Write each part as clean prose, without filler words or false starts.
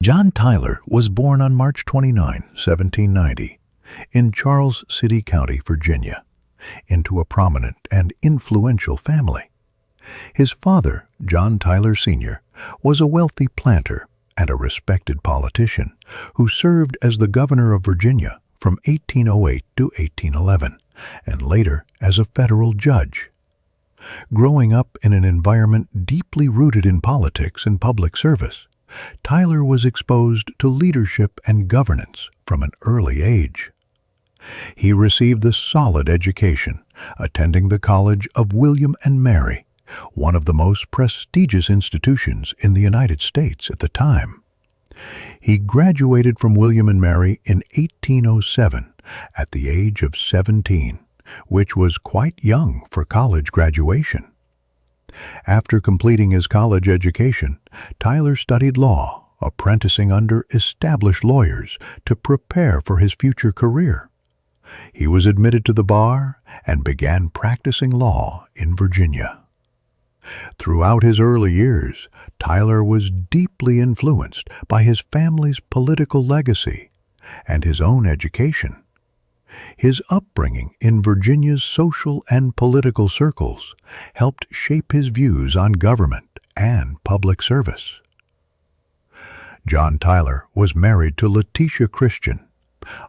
John Tyler was born on March 29, 1790, in Charles City County, Virginia, into a prominent and influential family. His father, John Tyler Sr., was a wealthy planter and a respected politician who served as the governor of Virginia from 1808 to 1811, and later as a federal judge. Growing up in an environment deeply rooted in politics and public service, Tyler was exposed to leadership and governance from an early age. He received a solid education, attending the College of William and Mary, one of the most prestigious institutions in the United States at the time. He graduated from William and Mary in 1807 at the age of 17, which was quite young for college graduation. After completing his college education, Tyler studied law, apprenticing under established lawyers to prepare for his future career. He was admitted to the bar and began practicing law in Virginia. Throughout his early years, Tyler was deeply influenced by his family's political legacy and his own education. His upbringing in Virginia's social and political circles helped shape his views on government and public service. John Tyler was married to Letitia Christian,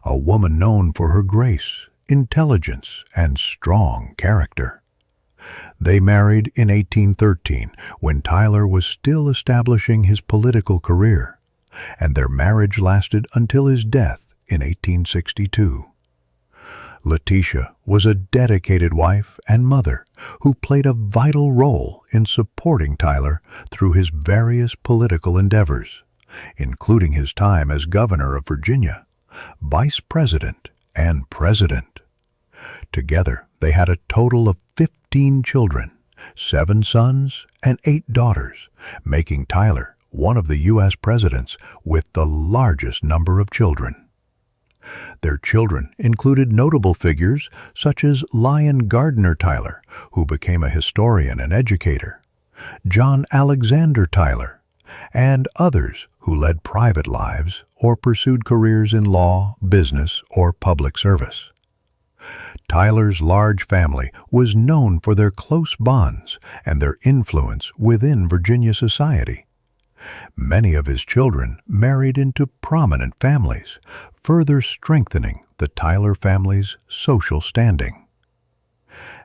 a woman known for her grace, intelligence, and strong character. They married in 1813 when Tyler was still establishing his political career, and their marriage lasted until his death in 1862. Letitia was a dedicated wife and mother who played a vital role in supporting Tyler through his various political endeavors, including his time as governor of Virginia, vice president, and president. Together, they had a total of 15 children, 7 sons and 8 daughters, making Tyler one of the U.S. presidents with the largest number of children. Their children included notable figures such as Lyon Gardner Tyler, who became a historian and educator, John Alexander Tyler, and others who led private lives or pursued careers in law, business, or public service. Tyler's large family was known for their close bonds and their influence within Virginia society. Many of his children married into prominent families, further strengthening the Tyler family's social standing.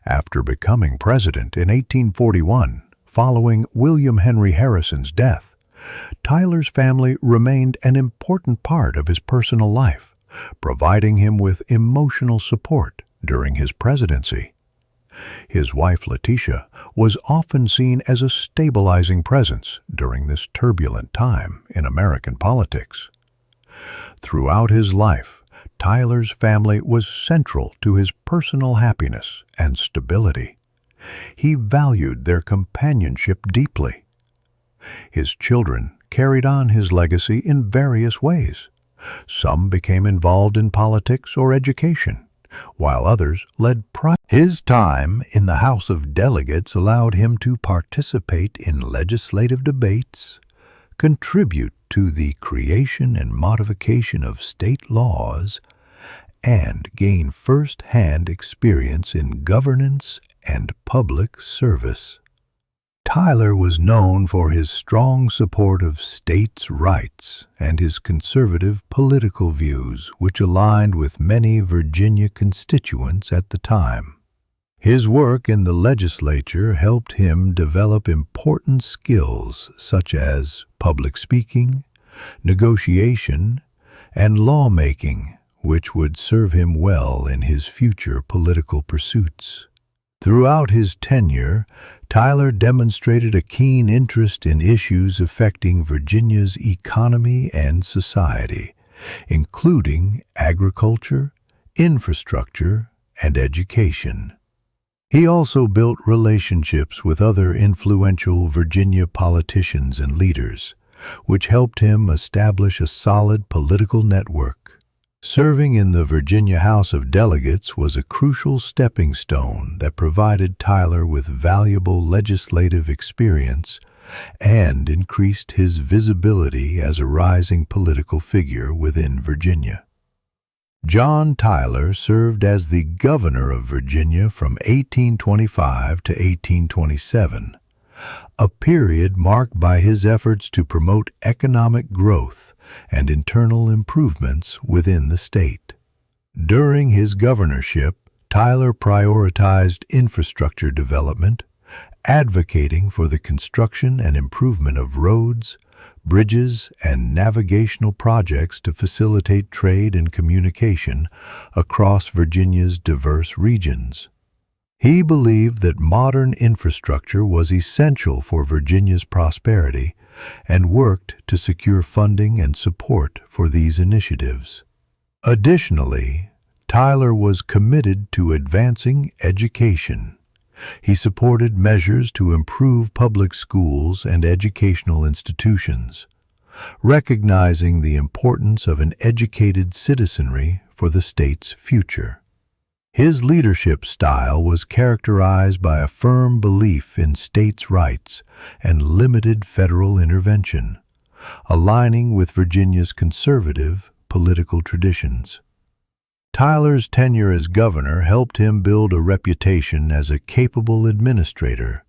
After becoming president in 1841, following William Henry Harrison's death, Tyler's family remained an important part of his personal life, providing him with emotional support during his presidency. His wife Letitia was often seen as a stabilizing presence during this turbulent time in American politics. Throughout his life, Tyler's family was central to his personal happiness and stability. He valued their companionship deeply. His children carried on his legacy in various ways. Some became involved in politics or education, while others led private. His time in the House of Delegates allowed him to participate in legislative debates, contribute to the creation and modification of state laws, and gain first-hand experience in governance and public service. Tyler was known for his strong support of states' rights and his conservative political views, which aligned with many Virginia constituents at the time. His work in the legislature helped him develop important skills such as public speaking, negotiation, and lawmaking, which would serve him well in his future political pursuits. Throughout his tenure, Tyler demonstrated a keen interest in issues affecting Virginia's economy and society, including agriculture, infrastructure, and education. He also built relationships with other influential Virginia politicians and leaders, which helped him establish a solid political network. Serving in the Virginia House of Delegates was a crucial stepping stone that provided Tyler with valuable legislative experience and increased his visibility as a rising political figure within Virginia. John Tyler served as the governor of Virginia from 1825 to 1827, a period marked by his efforts to promote economic growth and internal improvements within the state. During his governorship, Tyler prioritized infrastructure development, advocating for the construction and improvement of roads, bridges, and navigational projects to facilitate trade and communication across Virginia's diverse regions. He believed that modern infrastructure was essential for Virginia's prosperity and worked to secure funding and support for these initiatives. Additionally, Tyler was committed to advancing education. He supported measures to improve public schools and educational institutions, recognizing the importance of an educated citizenry for the state's future. His leadership style was characterized by a firm belief in states' rights and limited federal intervention, aligning with Virginia's conservative political traditions. Tyler's tenure as governor helped him build a reputation as a capable administrator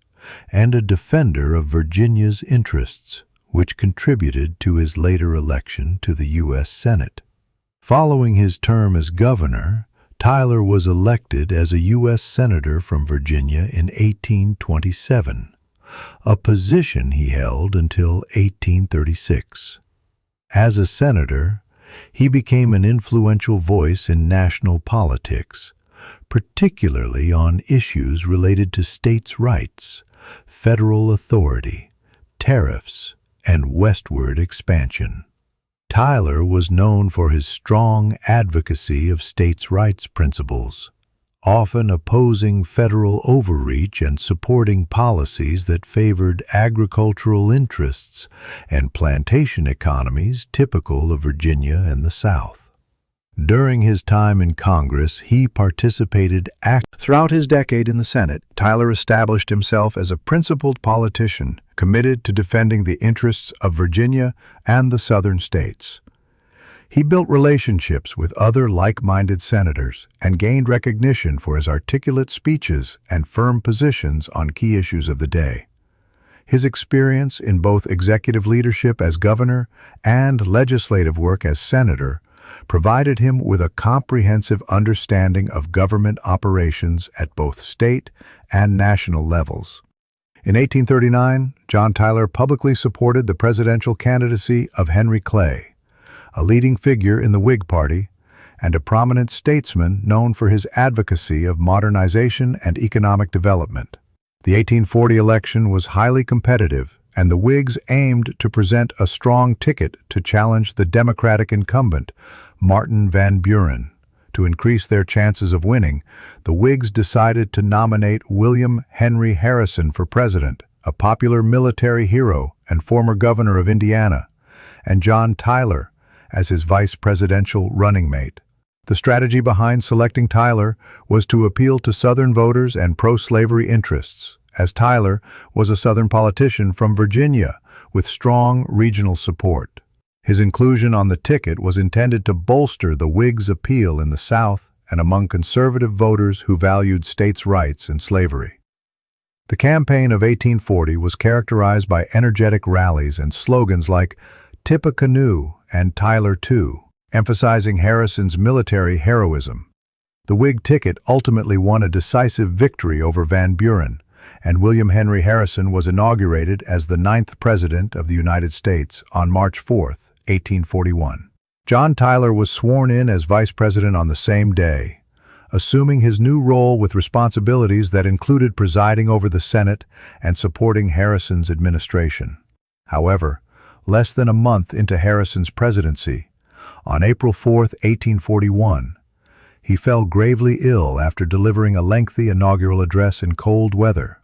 and a defender of Virginia's interests, which contributed to his later election to the U.S. Senate. Following his term as governor, Tyler was elected as a U.S. Senator from Virginia in 1827, a position he held until 1836. As a senator, he became an influential voice in national politics, particularly on issues related to states' rights, federal authority, tariffs, and westward expansion. Tyler was known for his strong advocacy of states' rights principles, often opposing federal overreach and supporting policies that favored agricultural interests and plantation economies typical of Virginia and the South. During his time in Congress, he participated actively. Throughout his decade in the Senate, Tyler established himself as a principled politician committed to defending the interests of Virginia and the southern states. He built relationships with other like-minded senators and gained recognition for his articulate speeches and firm positions on key issues of the day. His experience in both executive leadership as governor and legislative work as senator provided him with a comprehensive understanding of government operations at both state and national levels. In 1839, John Tyler publicly supported the presidential candidacy of Henry Clay, a leading figure in the Whig Party and a prominent statesman known for his advocacy of modernization and economic development. The 1840 election was highly competitive, and the Whigs aimed to present a strong ticket to challenge the Democratic incumbent, Martin Van Buren. To increase their chances of winning, the Whigs decided to nominate William Henry Harrison for president, a popular military hero and former governor of Indiana, and John Tyler as his vice presidential running mate. The strategy behind selecting Tyler was to appeal to Southern voters and pro-slavery interests, as Tyler was a Southern politician from Virginia with strong regional support. His inclusion on the ticket was intended to bolster the Whigs' appeal in the South and among conservative voters who valued states' rights and slavery. The campaign of 1840 was characterized by energetic rallies and slogans like "Tippecanoe" and "Tyler too," emphasizing Harrison's military heroism. The Whig ticket ultimately won a decisive victory over Van Buren, and William Henry Harrison was inaugurated as the 9th President of the United States on March 4, 1841. John Tyler was sworn in as Vice President on the same day, assuming his new role with responsibilities that included presiding over the Senate and supporting Harrison's administration. However, less than a month into Harrison's presidency, on April 4, 1841, he fell gravely ill after delivering a lengthy inaugural address in cold weather.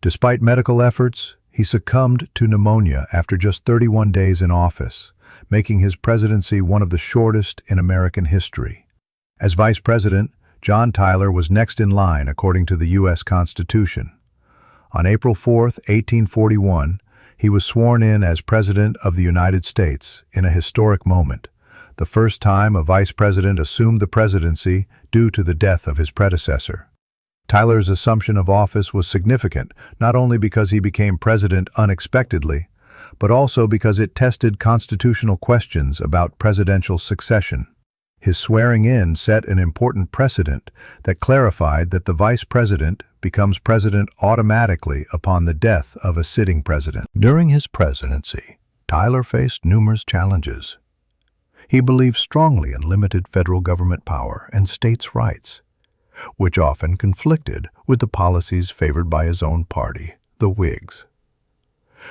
Despite medical efforts, he succumbed to pneumonia after just 31 days in office, making his presidency one of the shortest in American history. As vice president, John Tyler was next in line according to the U.S. Constitution. On April 4, 1841, He was sworn in as President of the United States in a historic moment, the first time a vice president assumed the presidency due to the death of his predecessor. Tyler's assumption of office was significant, not only because he became president unexpectedly, but also because it tested constitutional questions about presidential succession. His swearing-in set an important precedent that clarified that the vice president becomes president automatically upon the death of a sitting president. During his presidency, Tyler faced numerous challenges. He believed strongly in limited federal government power and states' rights, which often conflicted with the policies favored by his own party, the Whigs.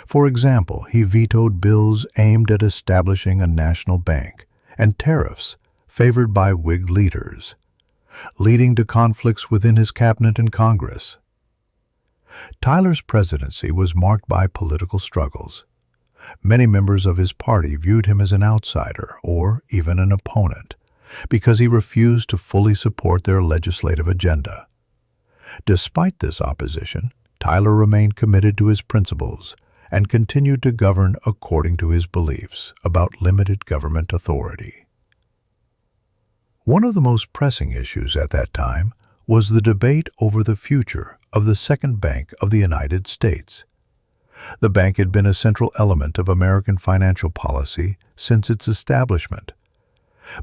For example, he vetoed bills aimed at establishing a national bank and tariffs favored by Whig leaders, leading to conflicts within his cabinet and Congress. Tyler's presidency was marked by political struggles. Many members of his party viewed him as an outsider or even an opponent because he refused to fully support their legislative agenda. Despite this opposition, Tyler remained committed to his principles and continued to govern according to his beliefs about limited government authority. One of the most pressing issues at that time was the debate over the future of the Second Bank of the United States. The bank had been a central element of American financial policy since its establishment.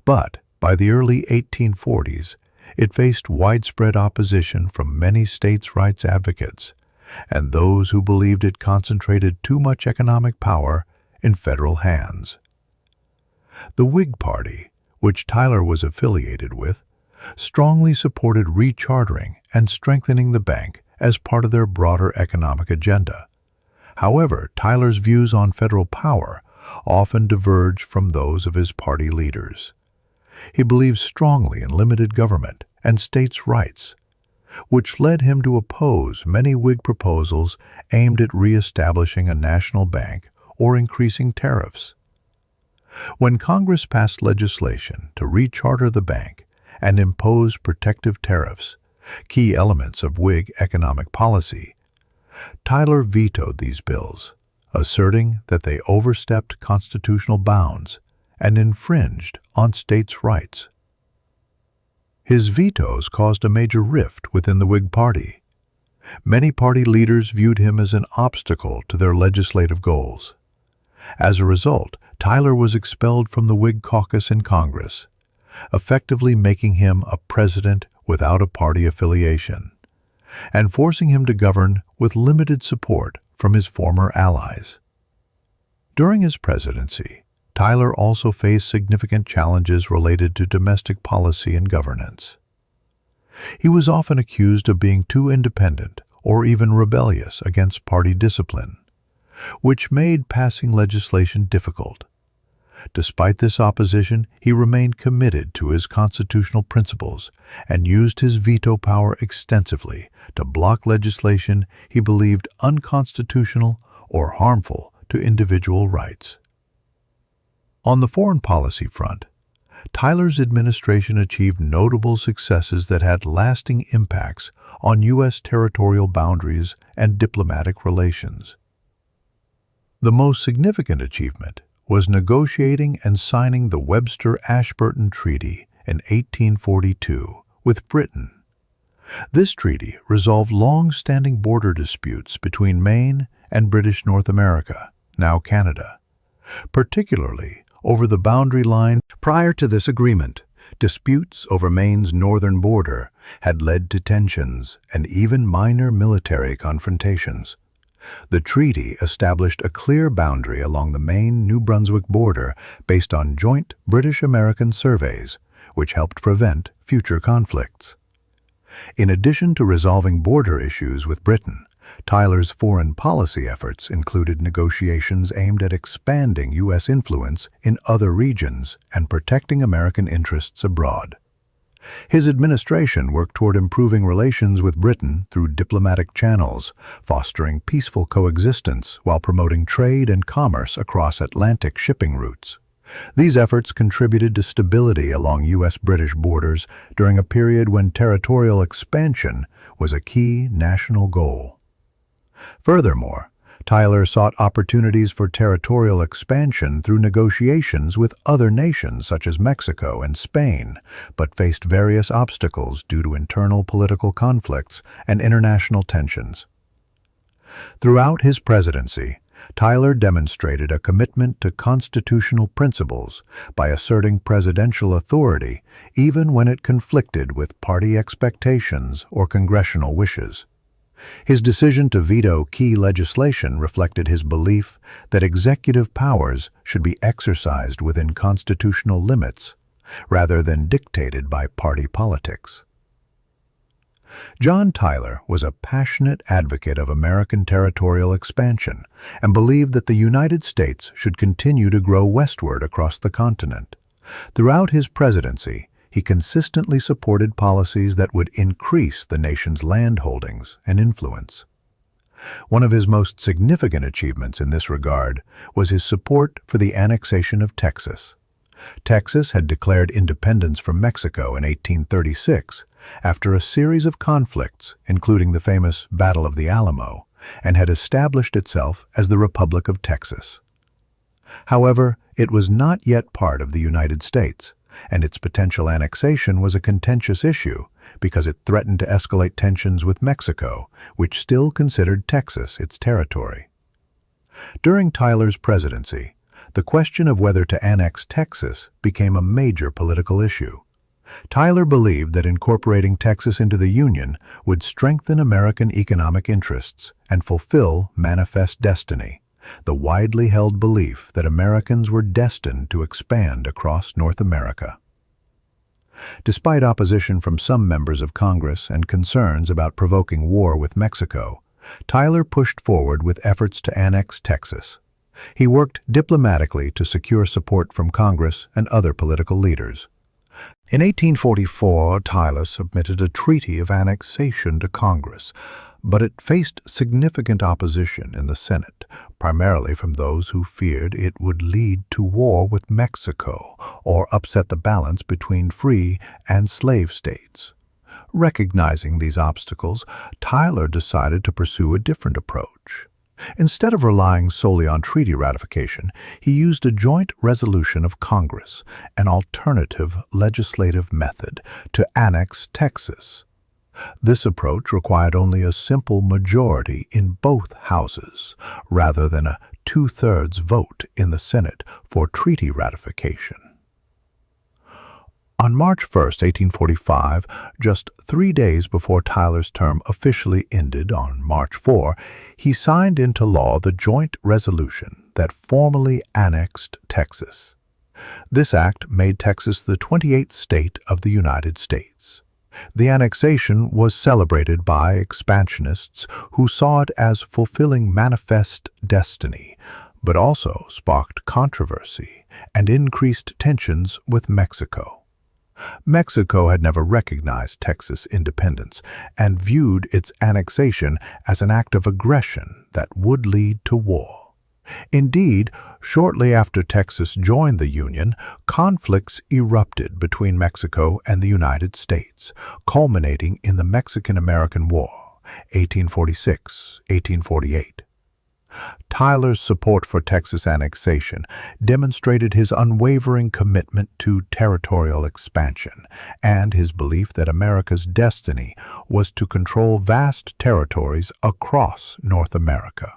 But by the early 1840s, it faced widespread opposition from many states' rights advocates and those who believed it concentrated too much economic power in federal hands. The Whig Party, which Tyler was affiliated with, strongly supported rechartering and strengthening the bank as part of their broader economic agenda. However, Tyler's views on federal power often diverged from those of his party leaders. He believed strongly in limited government and states' rights, which led him to oppose many Whig proposals aimed at re-establishing a national bank or increasing tariffs. When Congress passed legislation to recharter the bank and impose protective tariffs, key elements of Whig economic policy, Tyler vetoed these bills, asserting that they overstepped constitutional bounds and infringed on states' rights. His vetoes caused a major rift within the Whig Party. Many party leaders viewed him as an obstacle to their legislative goals. As a result, Tyler was expelled from the Whig caucus in Congress, effectively making him a president without a party affiliation, and forcing him to govern with limited support from his former allies. During his presidency, Tyler also faced significant challenges related to domestic policy and governance. He was often accused of being too independent or even rebellious against party discipline, which made passing legislation difficult. Despite this opposition, he remained committed to his constitutional principles and used his veto power extensively to block legislation he believed unconstitutional or harmful to individual rights. On the foreign policy front, Tyler's administration achieved notable successes that had lasting impacts on U.S. territorial boundaries and diplomatic relations. The most significant achievement was negotiating and signing the Webster-Ashburton Treaty in 1842 with Britain. This treaty resolved long-standing border disputes between Maine and British North America, now Canada, particularly over the boundary line. Prior to this agreement, disputes over Maine's northern border had led to tensions and even minor military confrontations. The treaty established a clear boundary along the Maine-New Brunswick border based on joint British-American surveys, which helped prevent future conflicts. In addition to resolving border issues with Britain, Tyler's foreign policy efforts included negotiations aimed at expanding U.S. influence in other regions and protecting American interests abroad. His administration worked toward improving relations with Britain through diplomatic channels, fostering peaceful coexistence while promoting trade and commerce across Atlantic shipping routes. These efforts contributed to stability along U.S.-British borders during a period when territorial expansion was a key national goal. Furthermore, Tyler sought opportunities for territorial expansion through negotiations with other nations such as Mexico and Spain, but faced various obstacles due to internal political conflicts and international tensions. Throughout his presidency, Tyler demonstrated a commitment to constitutional principles by asserting presidential authority even when it conflicted with party expectations or congressional wishes. His decision to veto key legislation reflected his belief that executive powers should be exercised within constitutional limits rather than dictated by party politics. John Tyler was a passionate advocate of American territorial expansion and believed that the United States should continue to grow westward across the continent. Throughout his presidency, he consistently supported policies that would increase the nation's land holdings and influence. One of his most significant achievements in this regard was his support for the annexation of Texas. Texas had declared independence from Mexico in 1836 after a series of conflicts, including the famous Battle of the Alamo, and had established itself as the Republic of Texas. However, it was not yet part of the United States, and its potential annexation was a contentious issue because it threatened to escalate tensions with Mexico, which still considered Texas its territory. During Tyler's presidency, the question of whether to annex Texas became a major political issue. Tyler believed that incorporating Texas into the Union would strengthen American economic interests and fulfill Manifest Destiny, the widely held belief that Americans were destined to expand across North America. Despite opposition from some members of Congress and concerns about provoking war with Mexico, Tyler pushed forward with efforts to annex Texas. He worked diplomatically to secure support from Congress and other political leaders. In 1844, Tyler submitted a treaty of annexation to Congress, but it faced significant opposition in the Senate, primarily from those who feared it would lead to war with Mexico or upset the balance between free and slave states. Recognizing these obstacles, Tyler decided to pursue a different approach. Instead of relying solely on treaty ratification, he used a joint resolution of Congress, an alternative legislative method, to annex Texas. This approach required only a simple majority in both houses, rather than a two-thirds vote in the Senate for treaty ratification. On March 1, 1845, just 3 days before Tyler's term officially ended on March 4, he signed into law the joint resolution that formally annexed Texas. This act made Texas the 28th state of the United States. The annexation was celebrated by expansionists who saw it as fulfilling Manifest Destiny, but also sparked controversy and increased tensions with Mexico. Mexico had never recognized Texas' independence and viewed its annexation as an act of aggression that would lead to war. Indeed, shortly after Texas joined the Union, conflicts erupted between Mexico and the United States, culminating in the Mexican-American War, 1846-1848. Tyler's support for Texas annexation demonstrated his unwavering commitment to territorial expansion and his belief that America's destiny was to control vast territories across North America.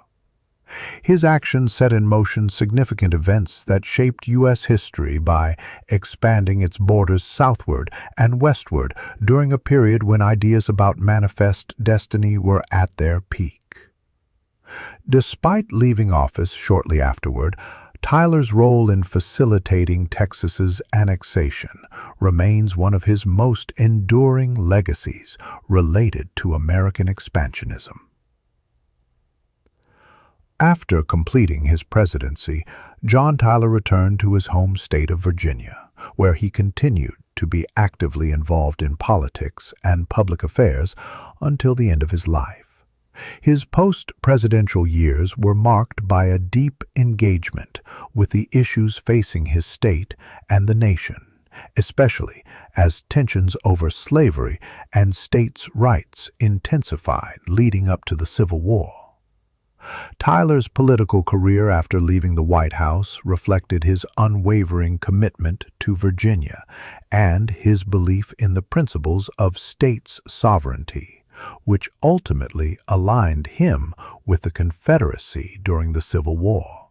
His actions set in motion significant events that shaped U.S. history by expanding its borders southward and westward during a period when ideas about Manifest Destiny were at their peak. Despite leaving office shortly afterward, Tyler's role in facilitating Texas's annexation remains one of his most enduring legacies related to American expansionism. After completing his presidency, John Tyler returned to his home state of Virginia, where he continued to be actively involved in politics and public affairs until the end of his life. His post-presidential years were marked by a deep engagement with the issues facing his state and the nation, especially as tensions over slavery and states' rights intensified leading up to the Civil War. Tyler's political career after leaving the White House reflected his unwavering commitment to Virginia and his belief in the principles of states' sovereignty, which ultimately aligned him with the Confederacy during the Civil War.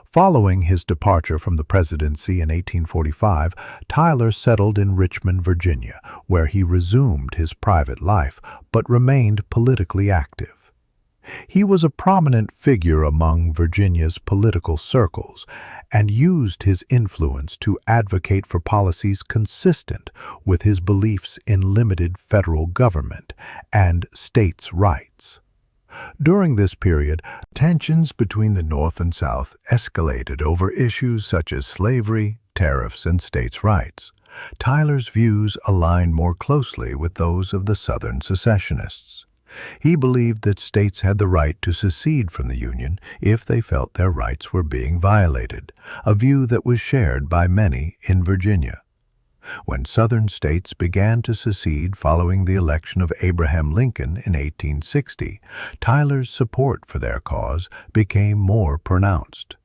Following his departure from the presidency in 1845, Tyler settled in Richmond, Virginia, where he resumed his private life but remained politically active. He was a prominent figure among Virginia's political circles and used his influence to advocate for policies consistent with his beliefs in limited federal government and states' rights. During this period, tensions between the North and South escalated over issues such as slavery, tariffs, and states' rights. Tyler's views aligned more closely with those of the Southern secessionists. He believed that states had the right to secede from the Union if they felt their rights were being violated, a view that was shared by many in Virginia. When Southern states began to secede following the election of Abraham Lincoln in 1860, Tyler's support for their cause became more pronounced.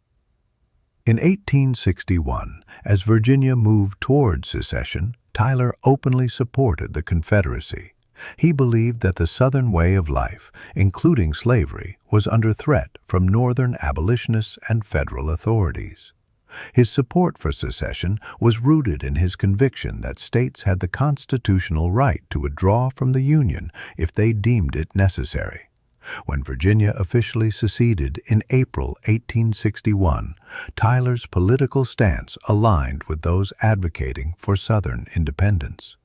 In 1861, as Virginia moved toward secession, Tyler openly supported the Confederacy. He believed that the Southern way of life, including slavery, was under threat from Northern abolitionists and federal authorities. His support for secession was rooted in his conviction that states had the constitutional right to withdraw from the Union if they deemed it necessary. When Virginia officially seceded in April 1861, Tyler's political stance aligned with those advocating for Southern independence.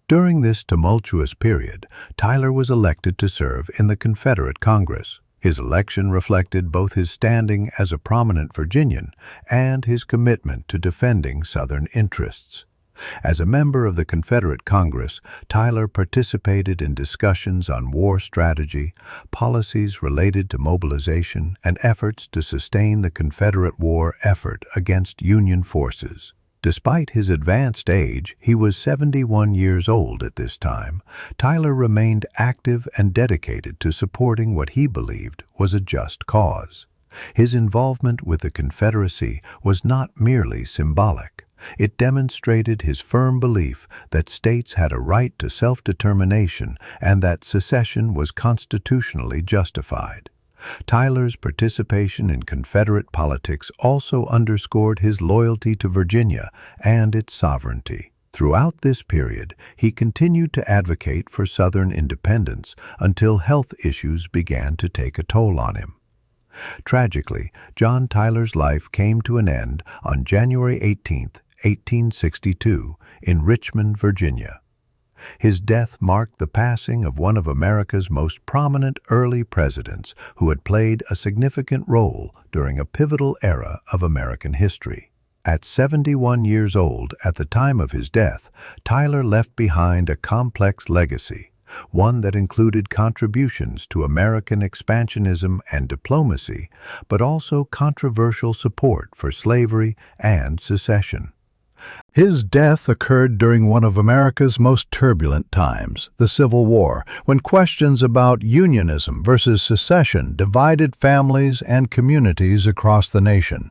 During this tumultuous period, Tyler was elected to serve in the Confederate Congress. His election reflected both his standing as a prominent Virginian and his commitment to defending Southern interests. As a member of the Confederate Congress, Tyler participated in discussions on war strategy, policies related to mobilization, and efforts to sustain the Confederate war effort against Union forces. Despite his advanced age, he was 71 years old at this time, Tyler remained active and dedicated to supporting what he believed was a just cause. His involvement with the Confederacy was not merely symbolic. It demonstrated his firm belief that states had a right to self-determination and that secession was constitutionally justified. Tyler's participation in Confederate politics also underscored his loyalty to Virginia and its sovereignty. Throughout this period, he continued to advocate for Southern independence until health issues began to take a toll on him. Tragically, John Tyler's life came to an end on January 18, 1862, in Richmond, Virginia. His death marked the passing of one of America's most prominent early presidents who had played a significant role during a pivotal era of American history. At 71 years old at the time of his death, Tyler left behind a complex legacy, one that included contributions to American expansionism and diplomacy, but also controversial support for slavery and secession. His death occurred during one of America's most turbulent times, the Civil War, when questions about unionism versus secession divided families and communities across the nation.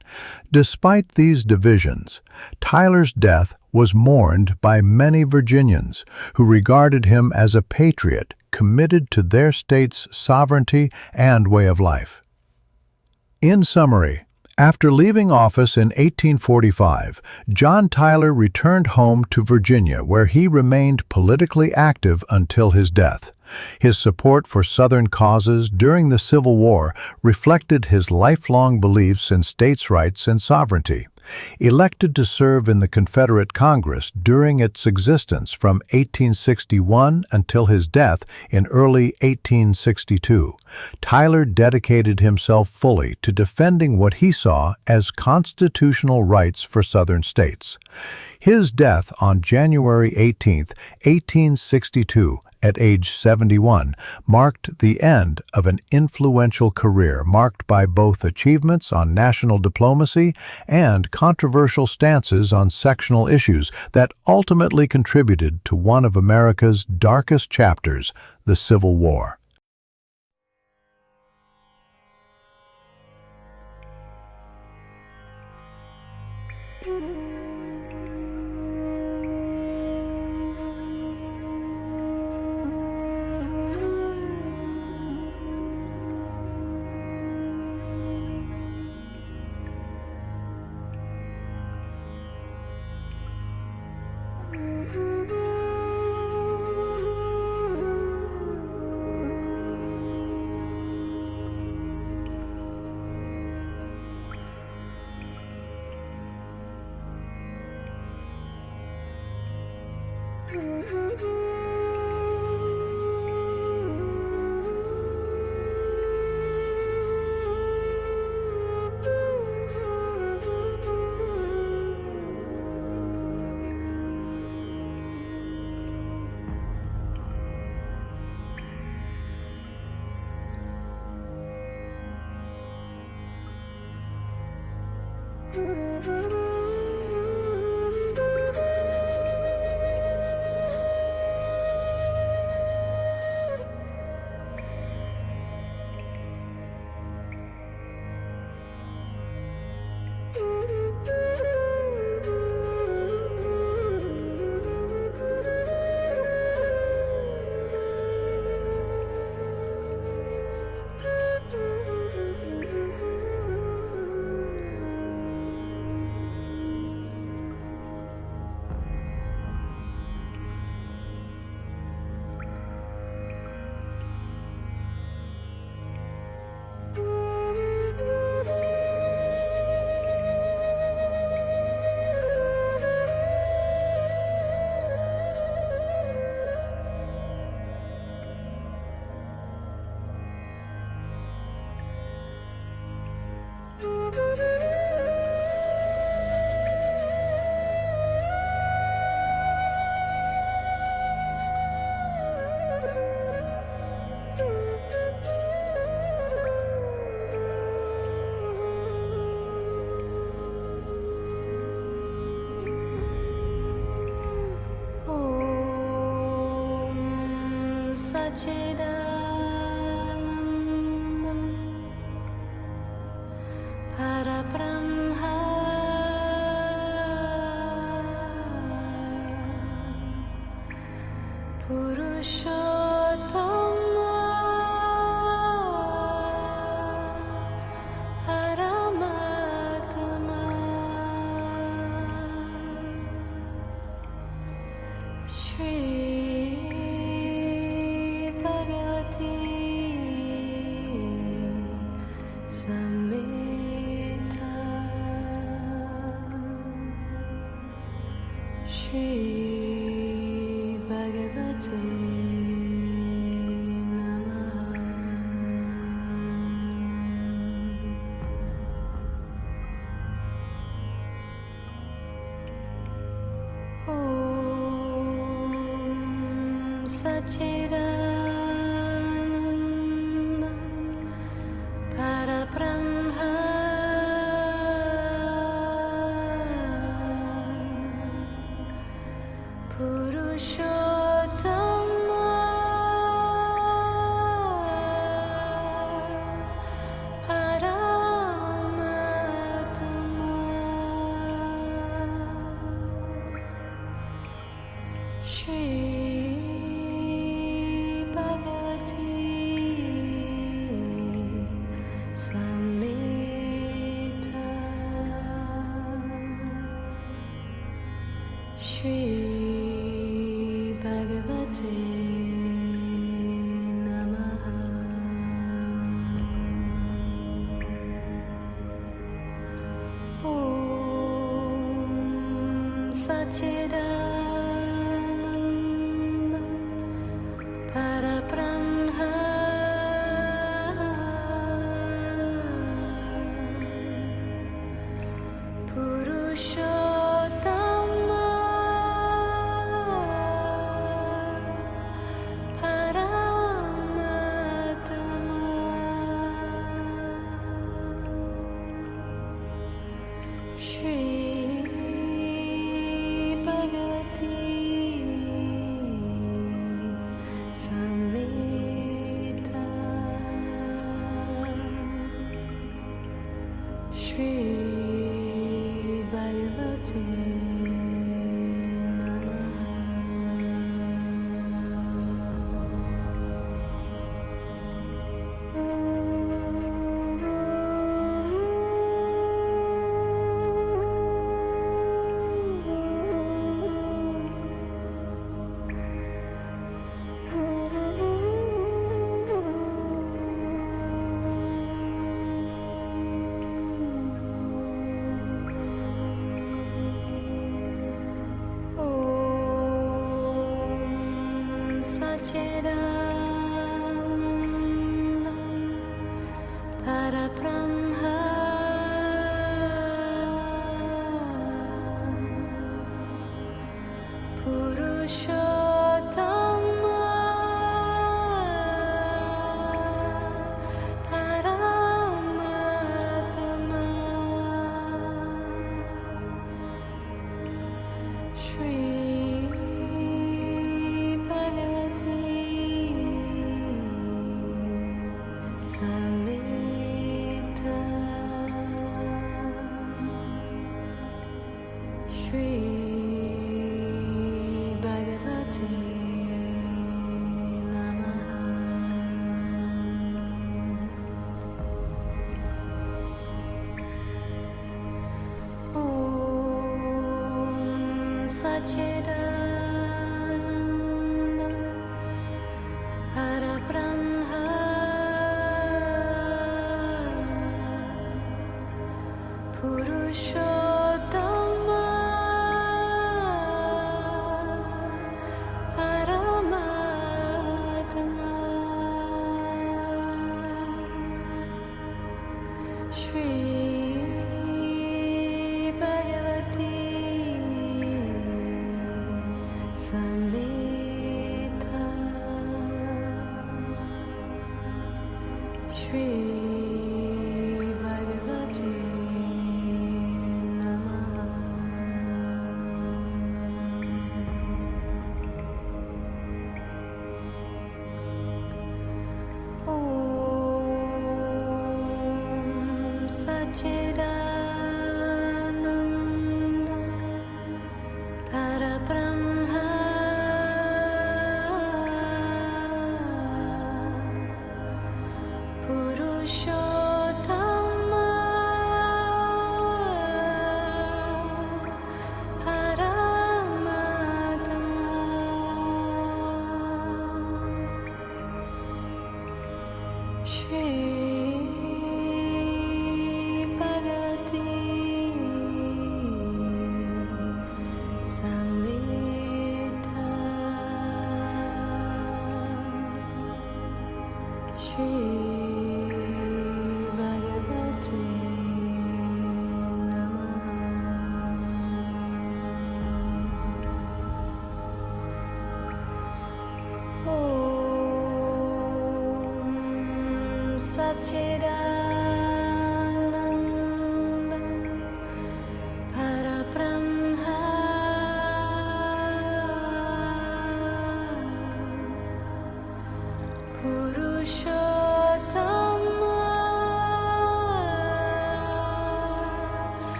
Despite these divisions, Tyler's death was mourned by many Virginians who regarded him as a patriot committed to their state's sovereignty and way of life. In summary, after leaving office in 1845, John Tyler returned home to Virginia, where he remained politically active until his death. His support for Southern causes during the Civil War reflected his lifelong beliefs in states' rights and sovereignty. Elected to serve in the Confederate Congress during its existence from 1861 until his death in early 1862, Tyler dedicated himself fully to defending what he saw as constitutional rights for Southern states. His death on January 18, 1862, at age 71, marked the end of an influential career marked by both achievements on national diplomacy and controversial stances on sectional issues that ultimately contributed to one of America's darkest chapters, the Civil War. Shri Bhagavad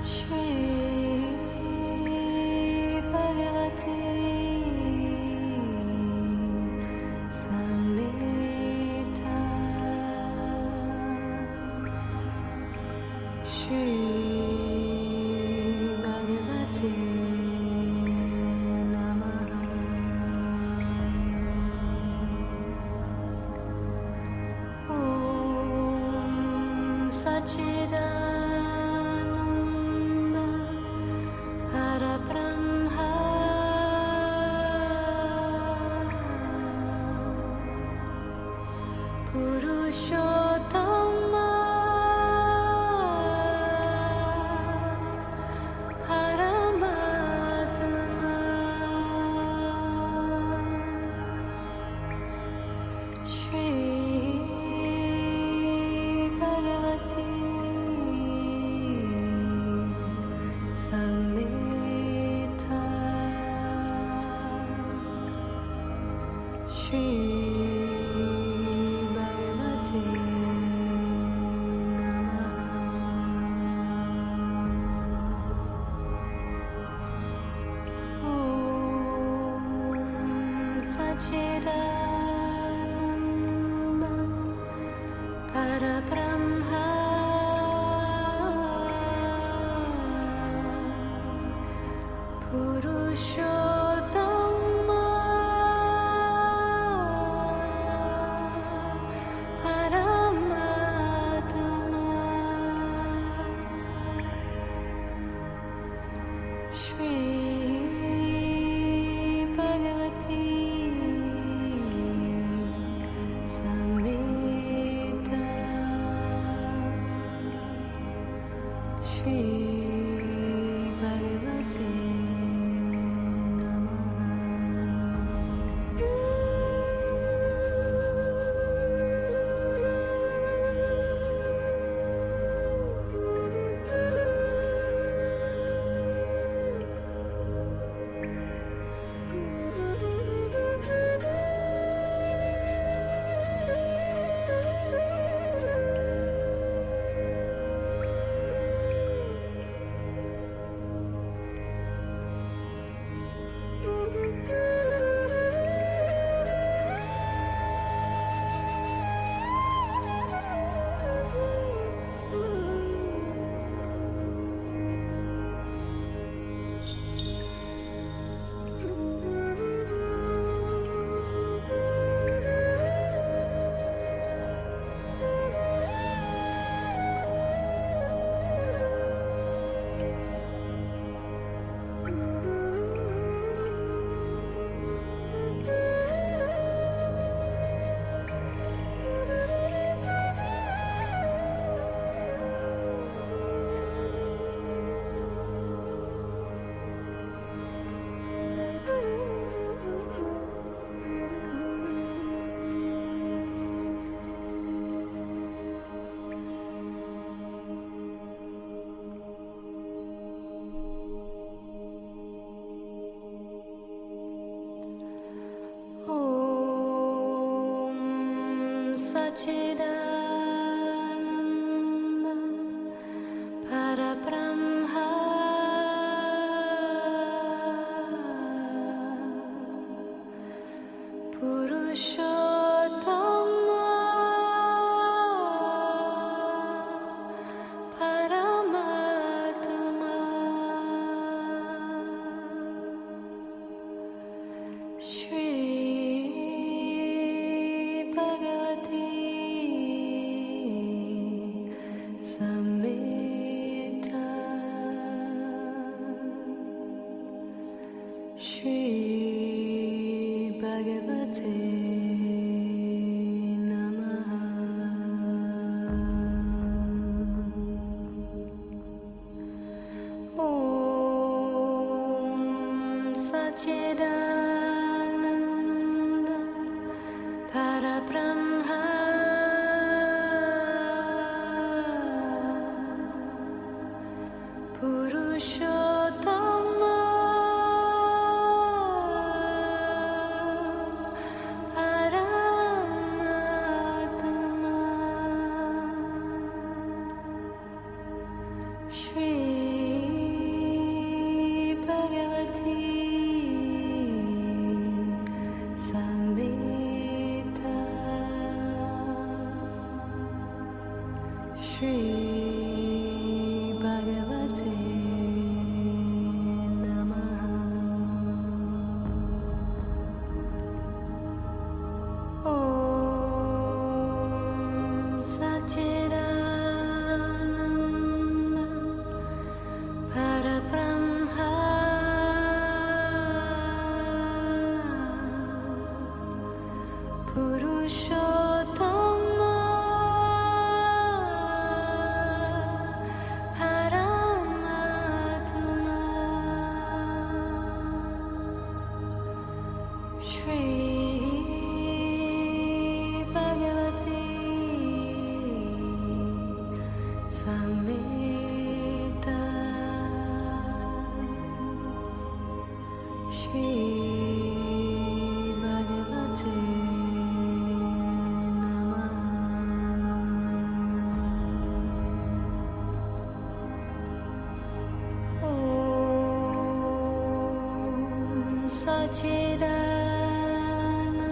Shri Bhagavati Shri Bhagavate Namaha. Om Sachidananda Parabrahma Purushottama Paramatma Shri Bhagavati Samhita Shri Bhagavate Namaha. Om Sachidananda Parabrahma Purushottama Paramatma Shri Bhagavati Samhita Shri Bhagavate Namaha. Om Sachidananda Parabrahma Purushottama Paramatma Shri Bhagavati Samhita Shri Bhagavate Namaha. Om Sachidananda Parabrahma Purushottama Paramatma Shri Bhagavati Samhita Shri Purushottama Paramatma Shri Bhagavati Samhita Shri Bhagavate Namah Om Sachidananda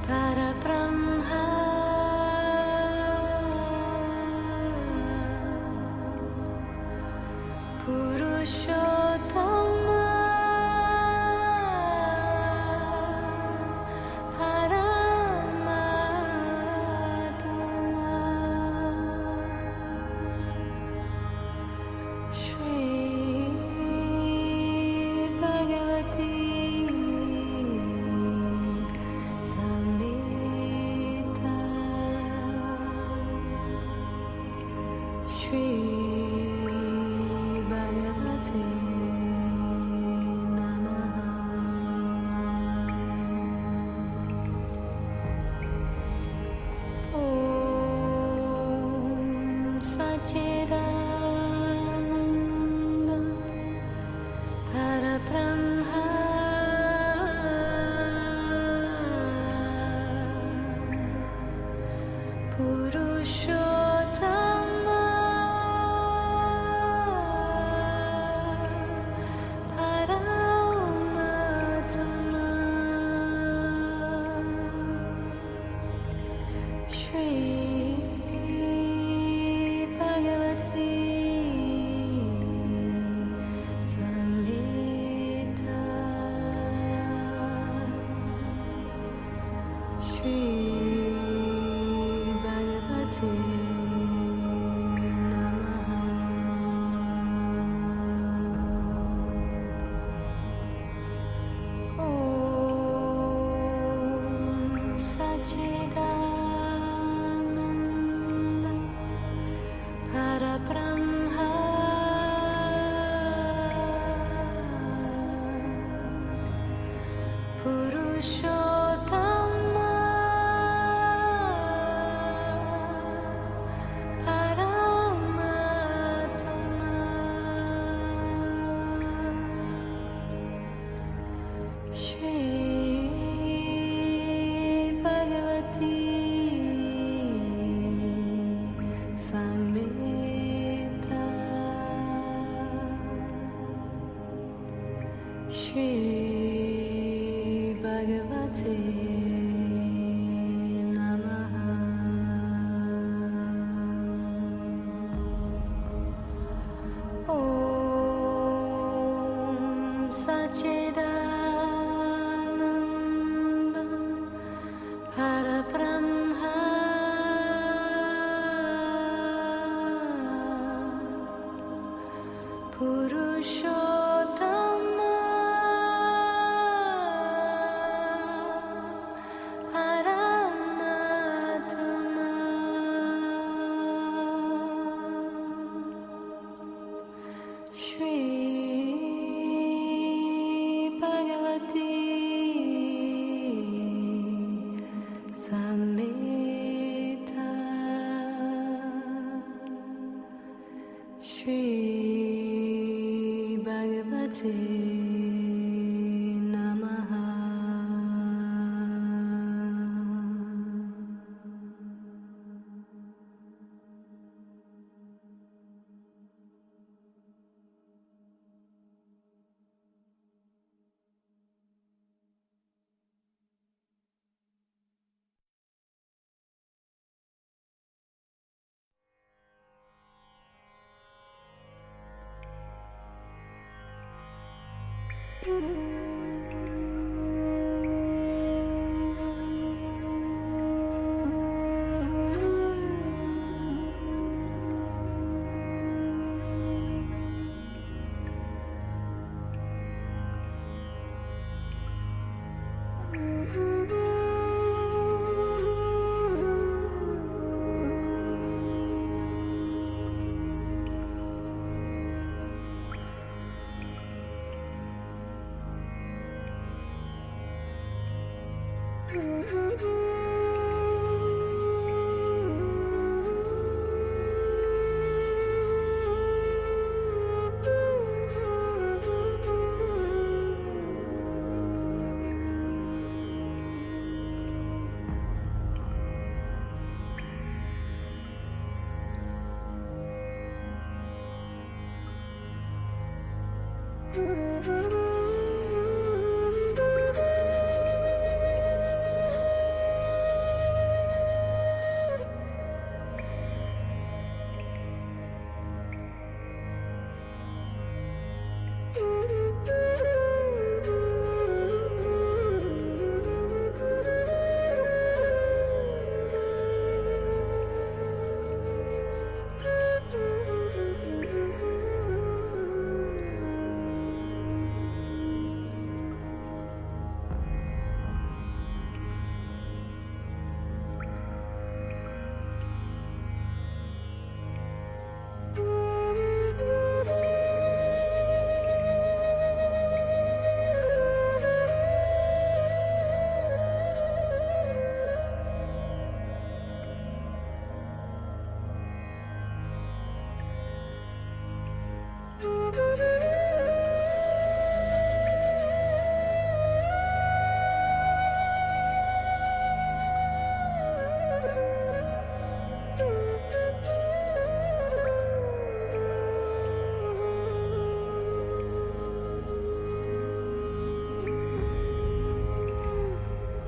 Parabrahma Purushottama Paramatma Shri Bhagavati Samhita Shri Bhagavate Namah Om Sachidananda Parabrahma Purushottama Paramatma Shri Bhagavati Samhita Shri Bhagavate Namah Om Sachidananda Parabrahma Purushottama Paramatma Shri Bhagavati Samhita Shri Bhagavate Namah Om Sachidananda Parabrahma Purushottama Paramatma Shri Bhagavati Samhita Shri Bhagavate Namah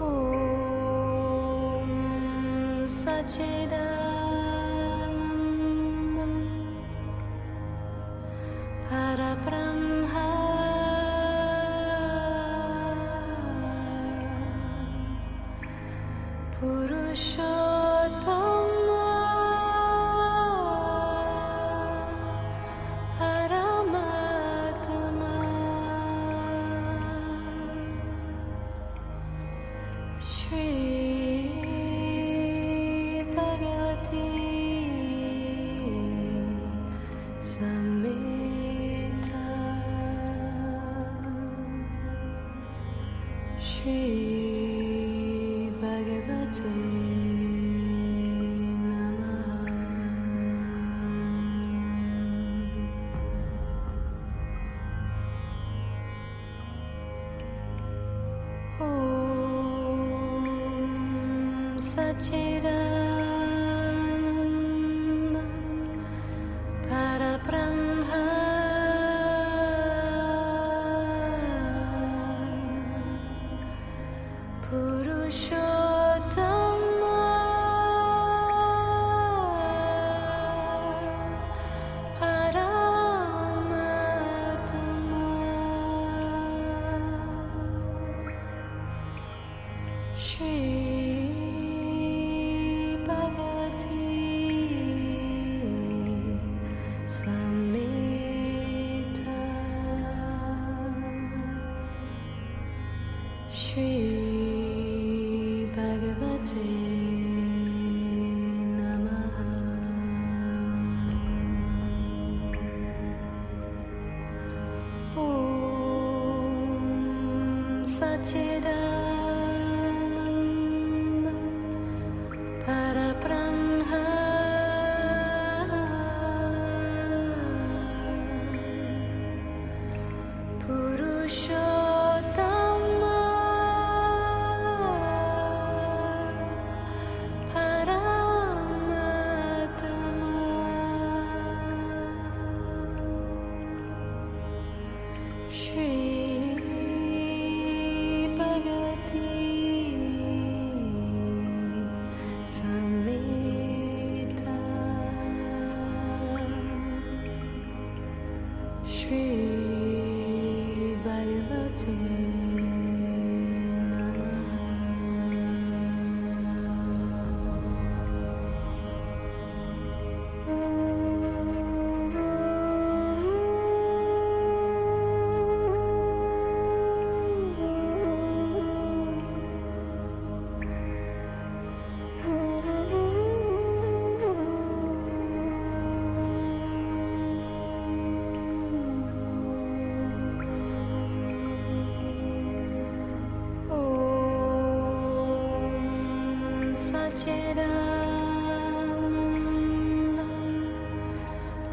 Om Sachidananda Parabrahma Purushottama Paramatma Shri Bhagavati Samhita Shri Bhagavate Namaha. Om Sachidananda Parabrahma Purushottama Paramatma Shri Bhagavati Samhita Shri Bhagavate Namaha. Om Sachidananda Parabrahma Purushottama Paramatma Shri Bhagavati Samhita Shri Bhagavate Namaha.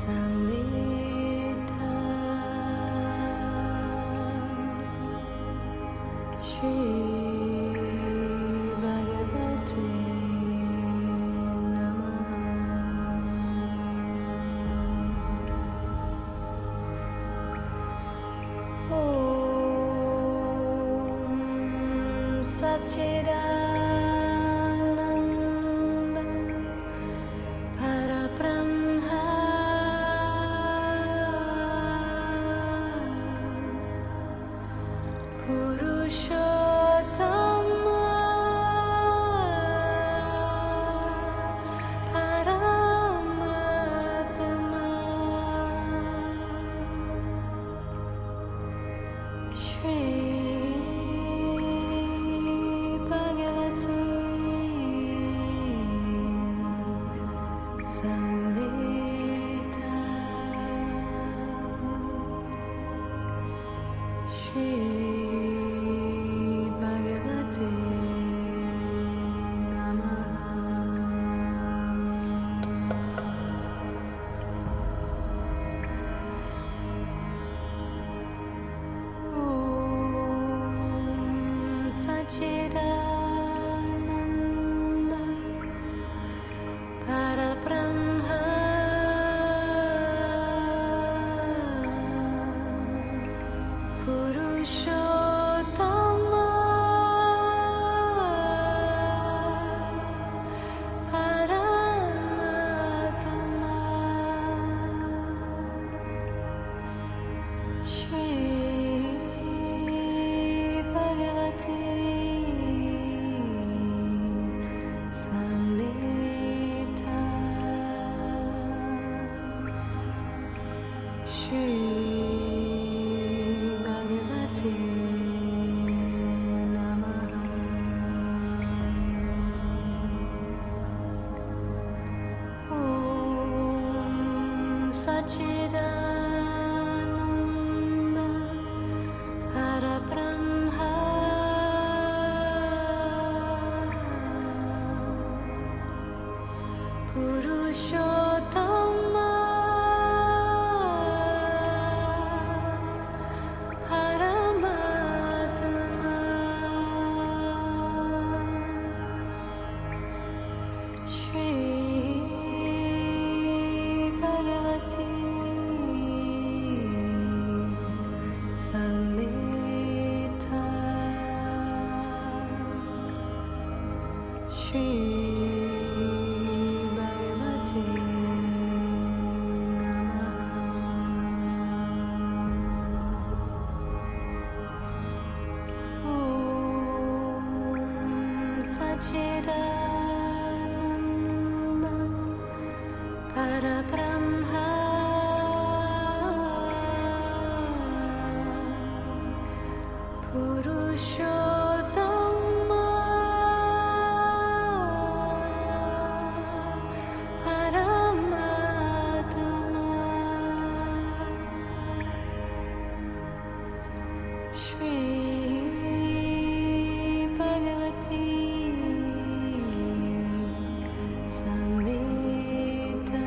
Samvita Shri Bhagavate Namah Om Satchidananda Parabrahma Purushottama Paramatma Shri Bhagavate Samvita Shri Bhagavate Namaha Om Satchidananda Parabrahma Purushottama Paramatma Shri Bhagavate Shri Bhagavate Namaha. Om Sachidananda Parabrahma Purushottama Paramatma Shri Bhagavati Samhita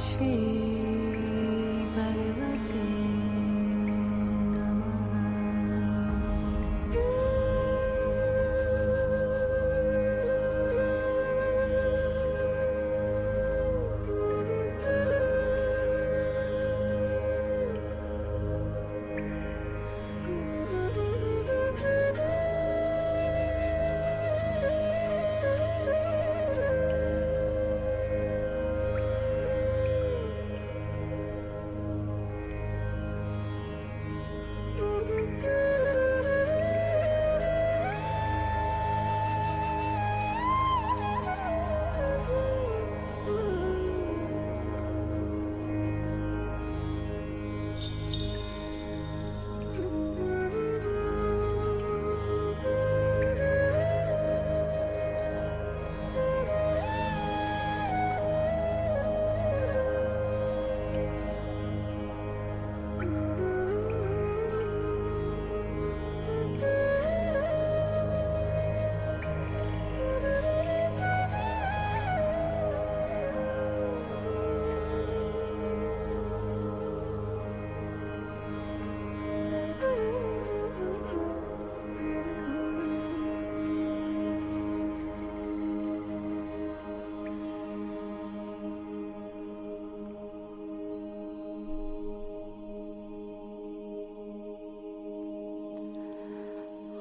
Shri Bhagavate Namaha.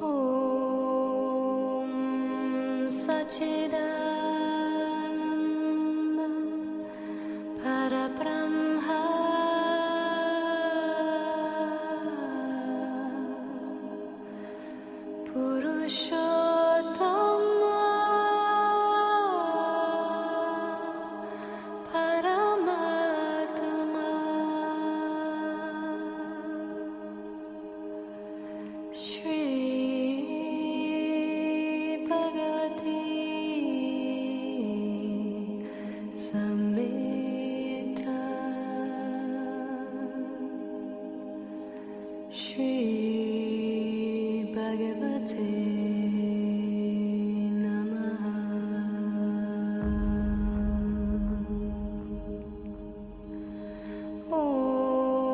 Om Sachidananda Parabrahma Purushottama Paramatma Shri Bhagavati Samhita Shri Bhagavate Namaha.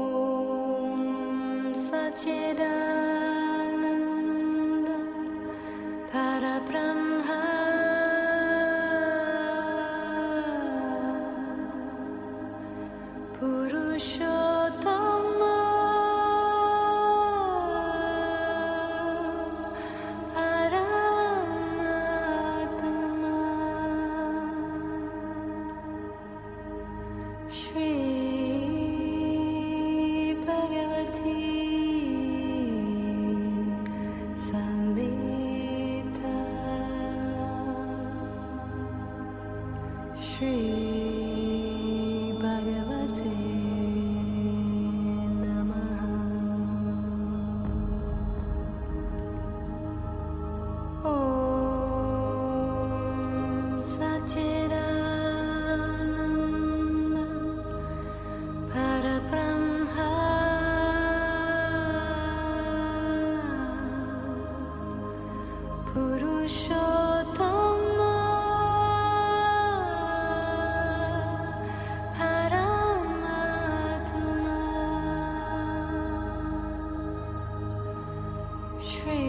Om Sachidananda Parabrahma Purushottama Paramatma Shri Bhagavati Samhita Shri Bhagavate Namaha. Om Sachidananda Parabrahma Purushottama Paramatma Shri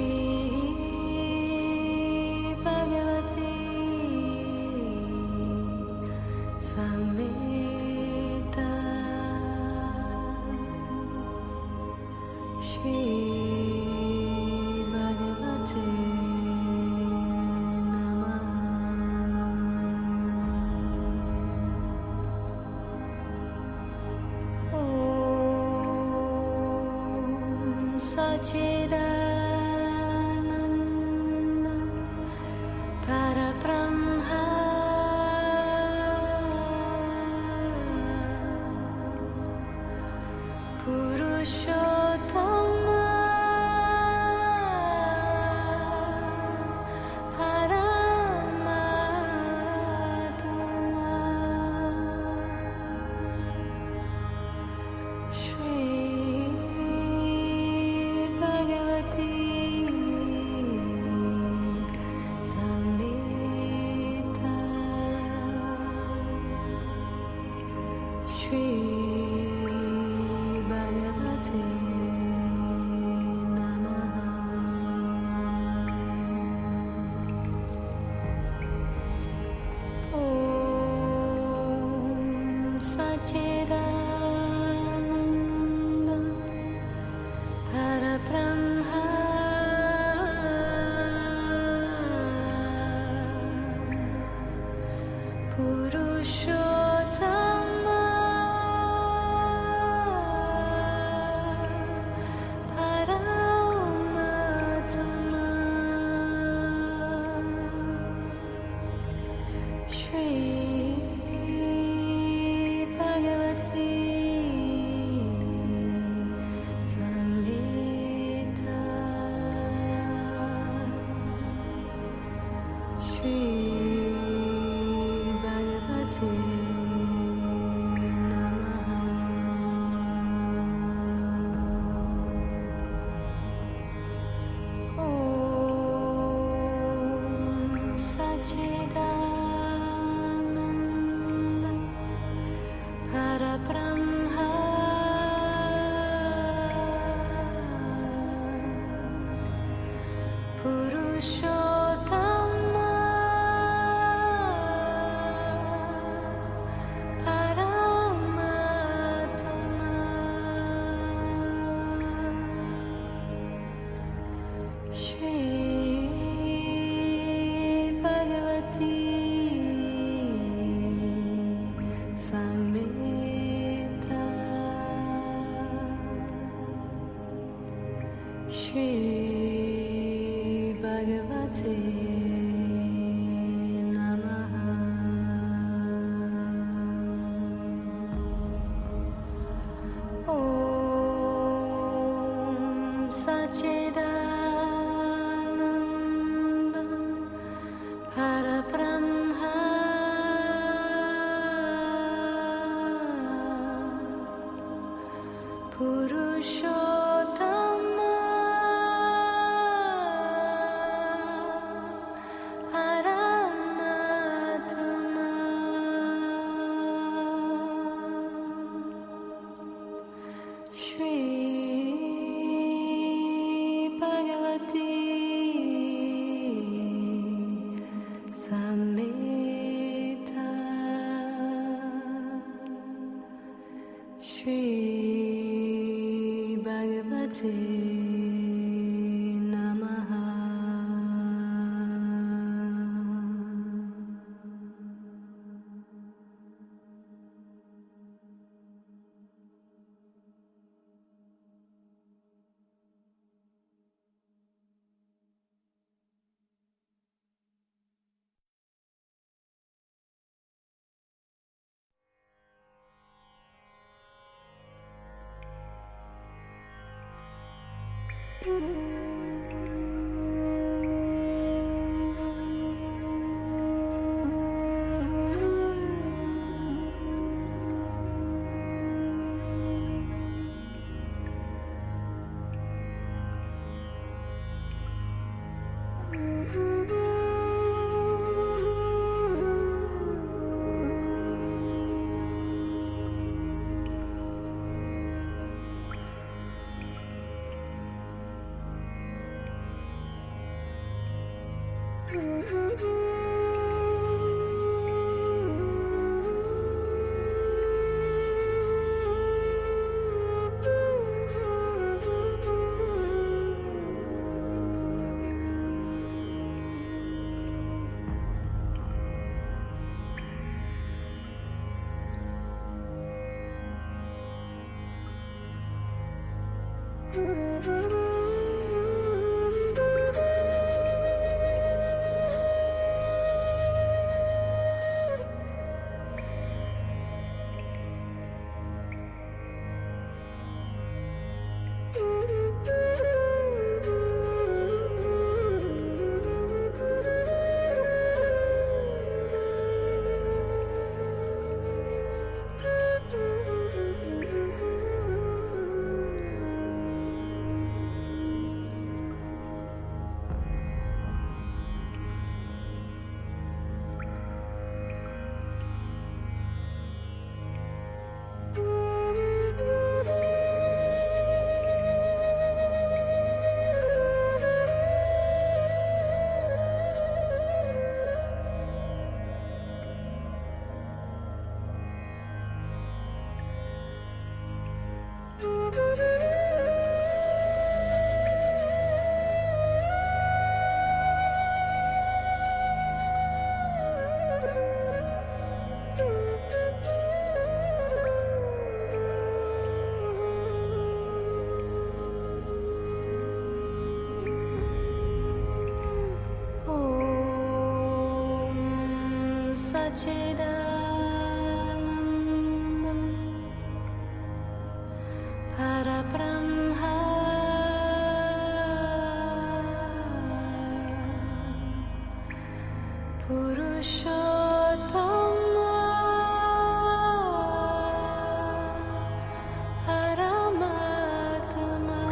Bhagavati Samhita Shri Bhagavate Sachidananda Parabrahma Purushottama Paramatma Shri Bhagavati Samhita Shri Bhagavati Namaha Om Sachidananda Parabrahma Purushottama Paramatma Shri Bhagavati Samhita Shri Bhagavati Namaha Om Sachidananda Parabrahma Purushottama Paramatma Shri Bhagavati Samhita Shri Bhagavati Namaha Om Sachidananda Parabrahma Purushottama Paramatma Shri Bhagavati Samhita Shri Bhagavati Namaha Thank you. Parabrahma Purushottama Paramatma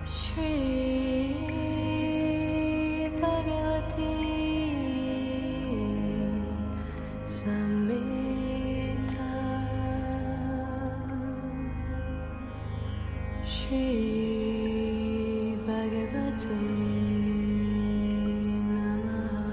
Shri Bhagavati Samhita Shri Bhagavate Namaha.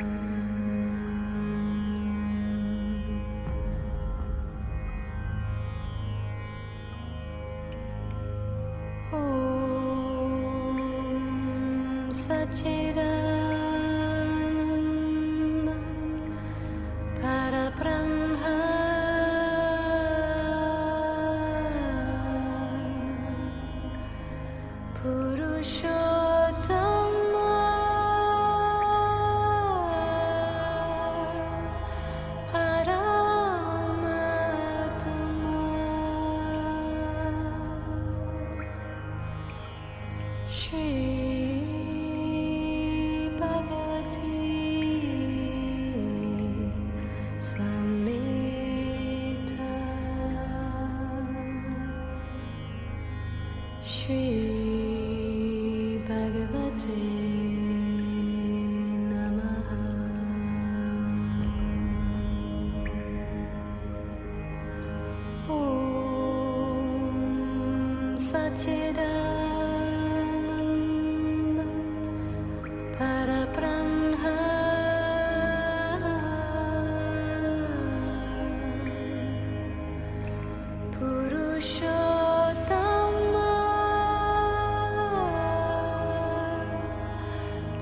Om Satchidananda Parabrahma Purushottama Paramatma Shri Bhagavati Samhita Shri Bhagavate Namaha. Om Satchidananda Parabrahma Purushottama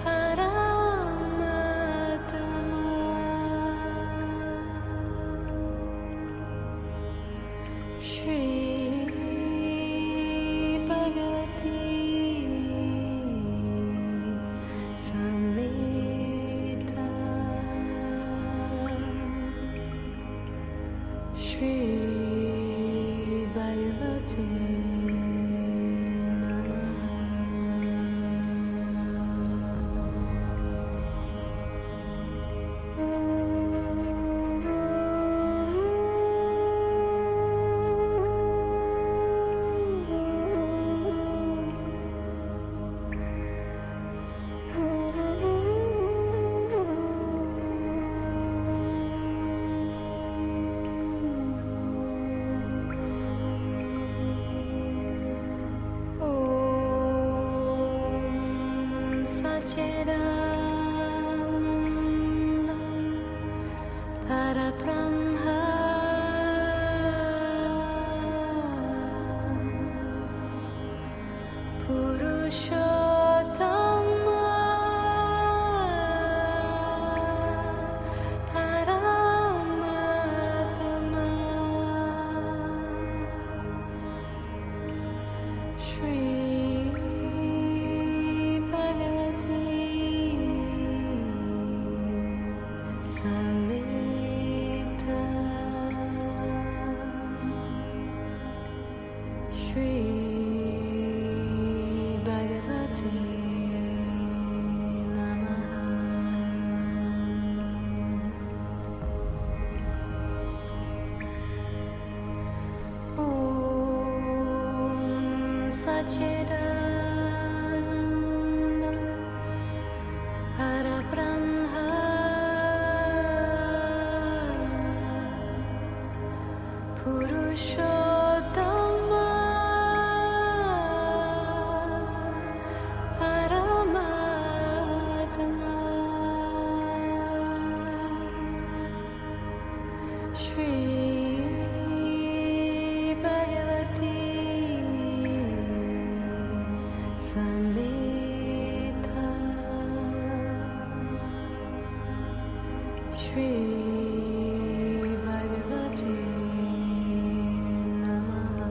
Paramatma Shri Bhagavati Samhita Shri Bhagavate Namaha. Om Satchidananda Parabrahma Purushottama Paramatma Shri Bhagavati Samhita Shri Bhagavate Namaha. Om Satchidananda Parabrahma Purushottama Paramatma Shri Bhagavati Samhita Shri Bhagavate Namaha.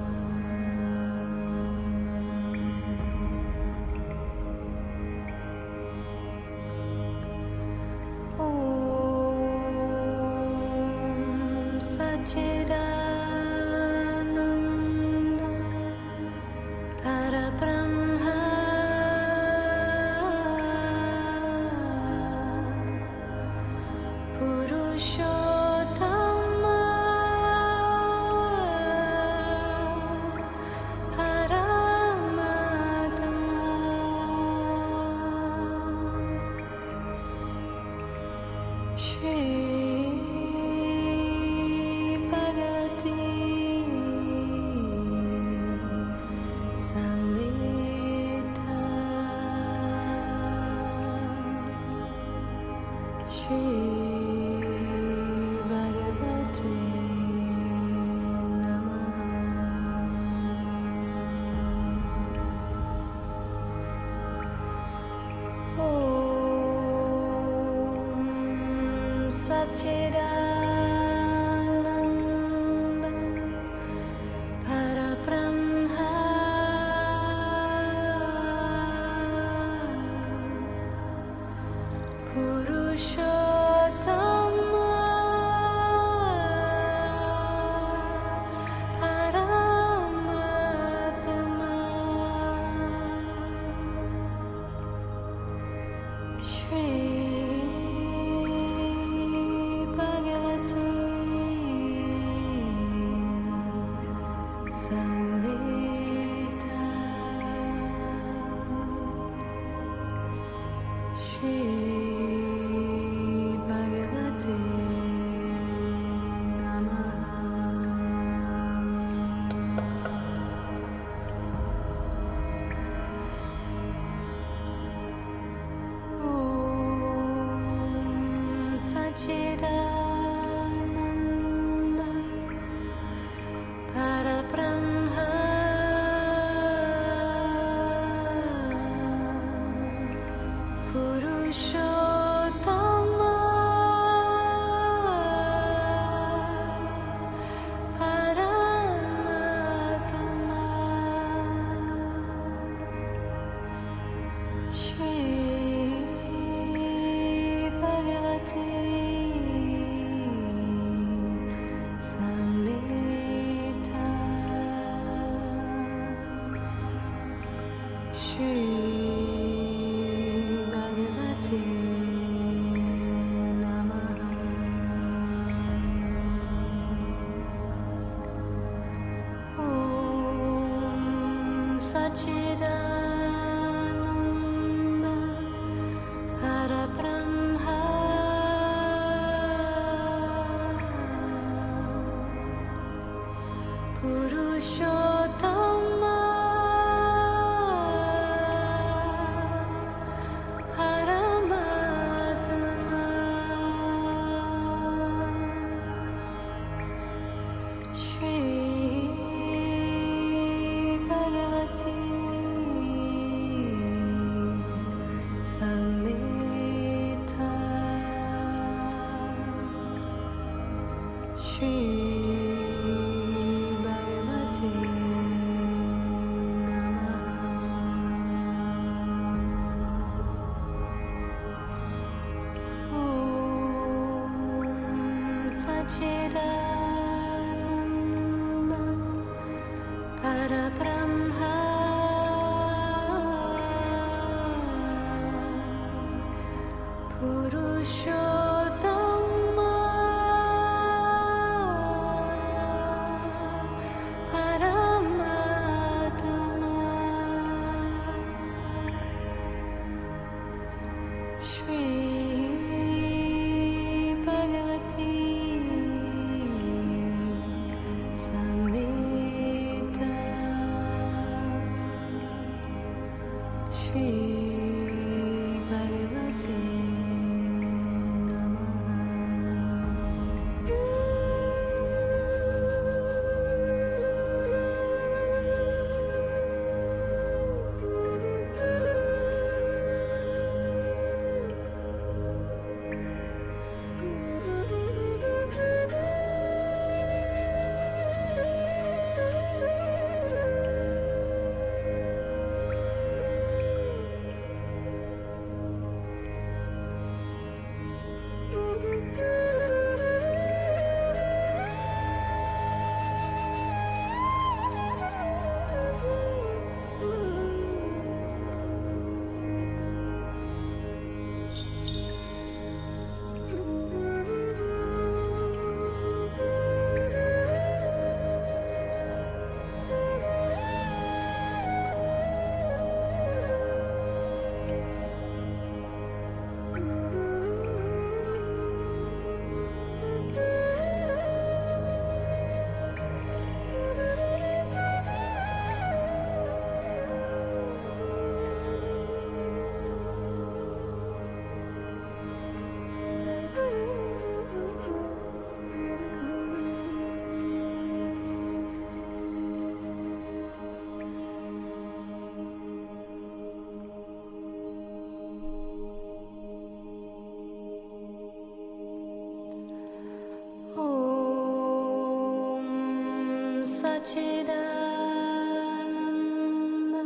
Sachidananda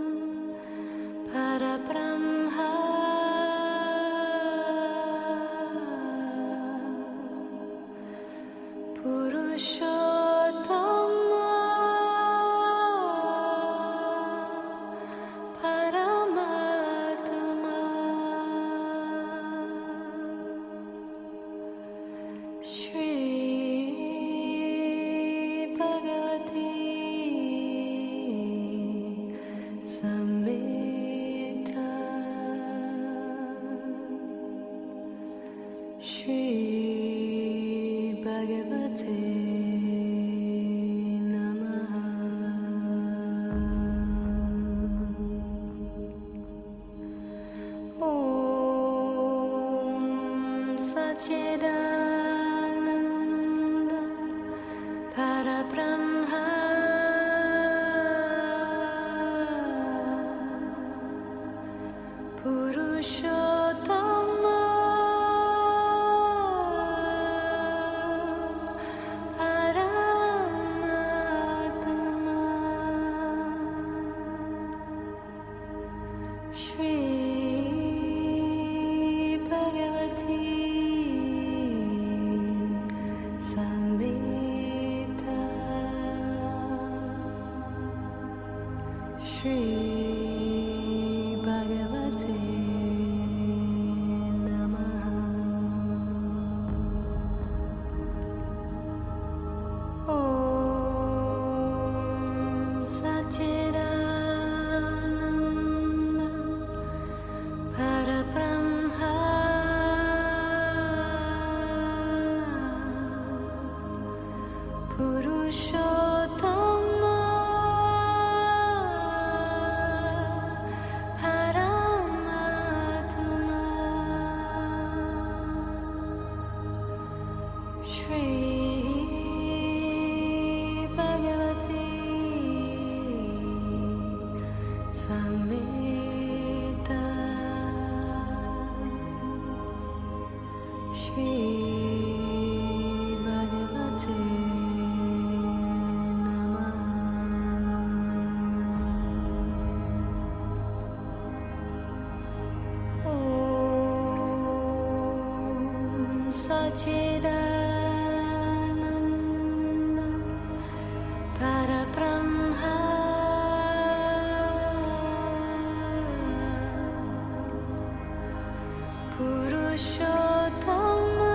Parabrahma Purushottama Paramatma Shri Bhagavati Samhita Shri Bhagavate Namaha Om Sachidananda Parabrahma Purushottama Paramatma Shri Bhagavati Samhita Shri Bhagavate Namaha Om Sachidananda Parabrahma Purushottama Paramatma Shri Bhagavati Samhita Shri Bhagavate Namaha Om Sachidananda Parabrahma Purushottama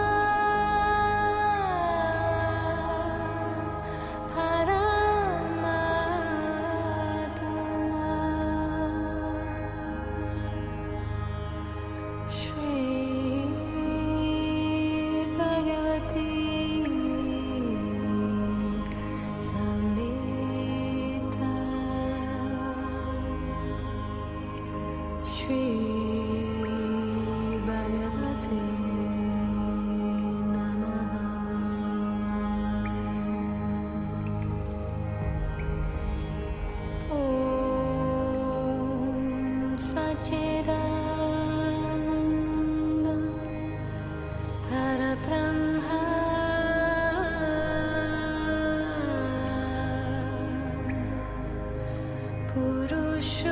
Paramatma Shri Bhagavati Samhita Shri Bhagavate Namaha Om Sachidananda Parabrahma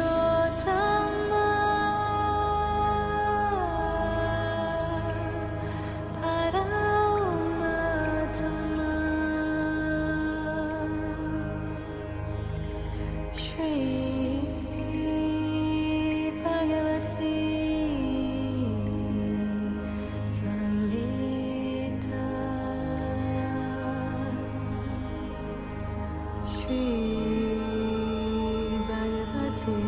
Purushottama Paramatma Shri Bhagavati Samhita Shri Bhagavati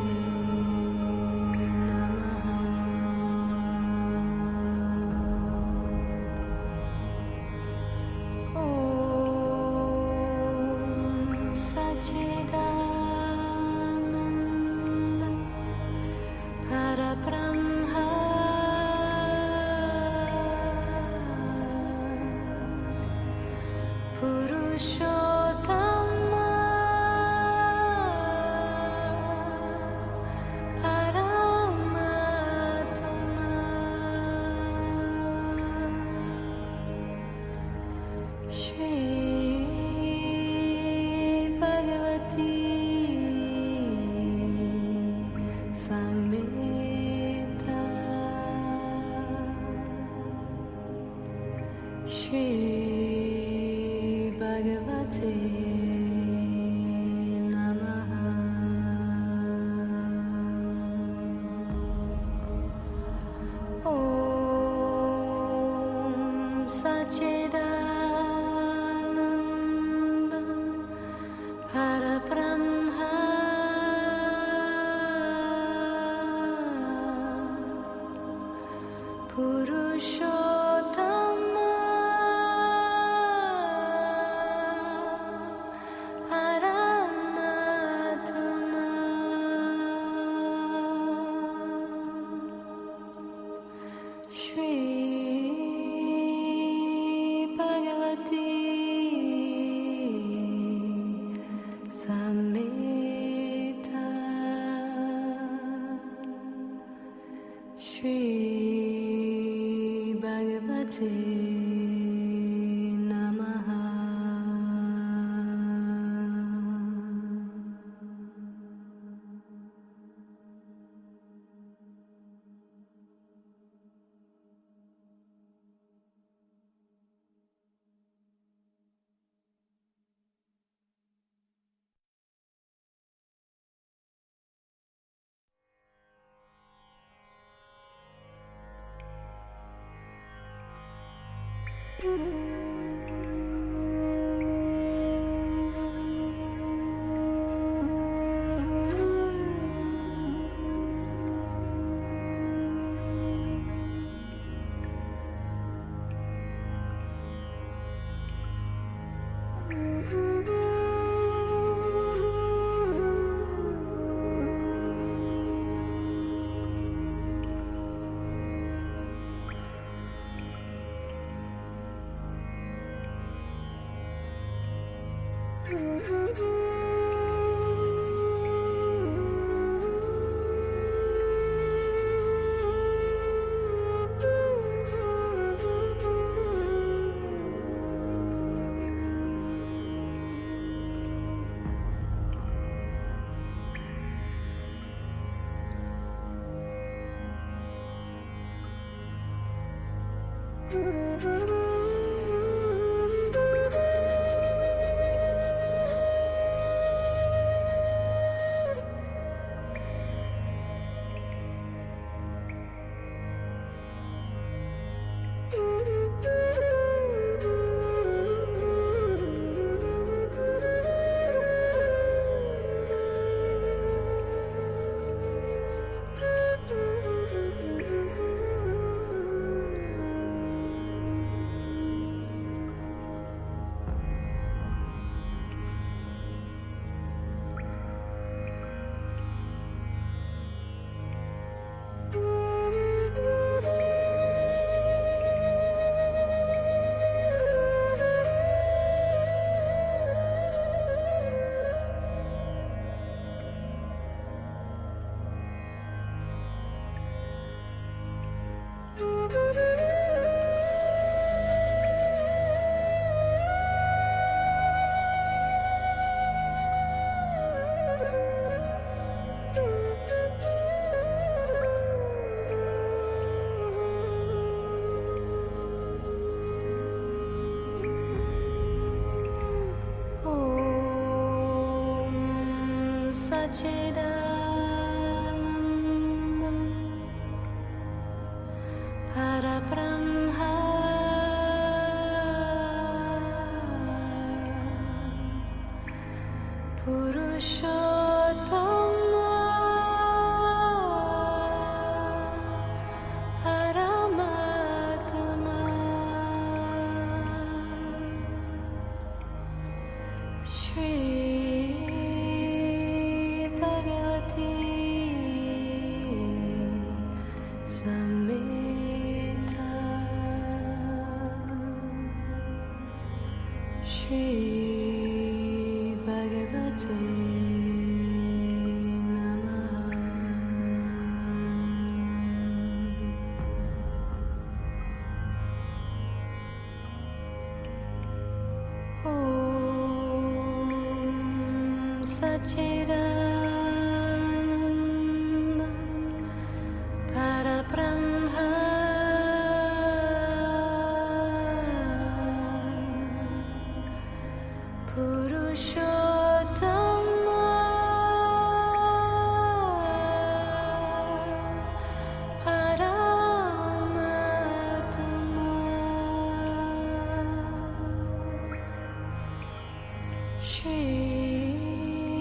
Parabrahma Purushottama Paramatma Shri Bhagavati Samhita Shri Bhagavate Namaha. Shri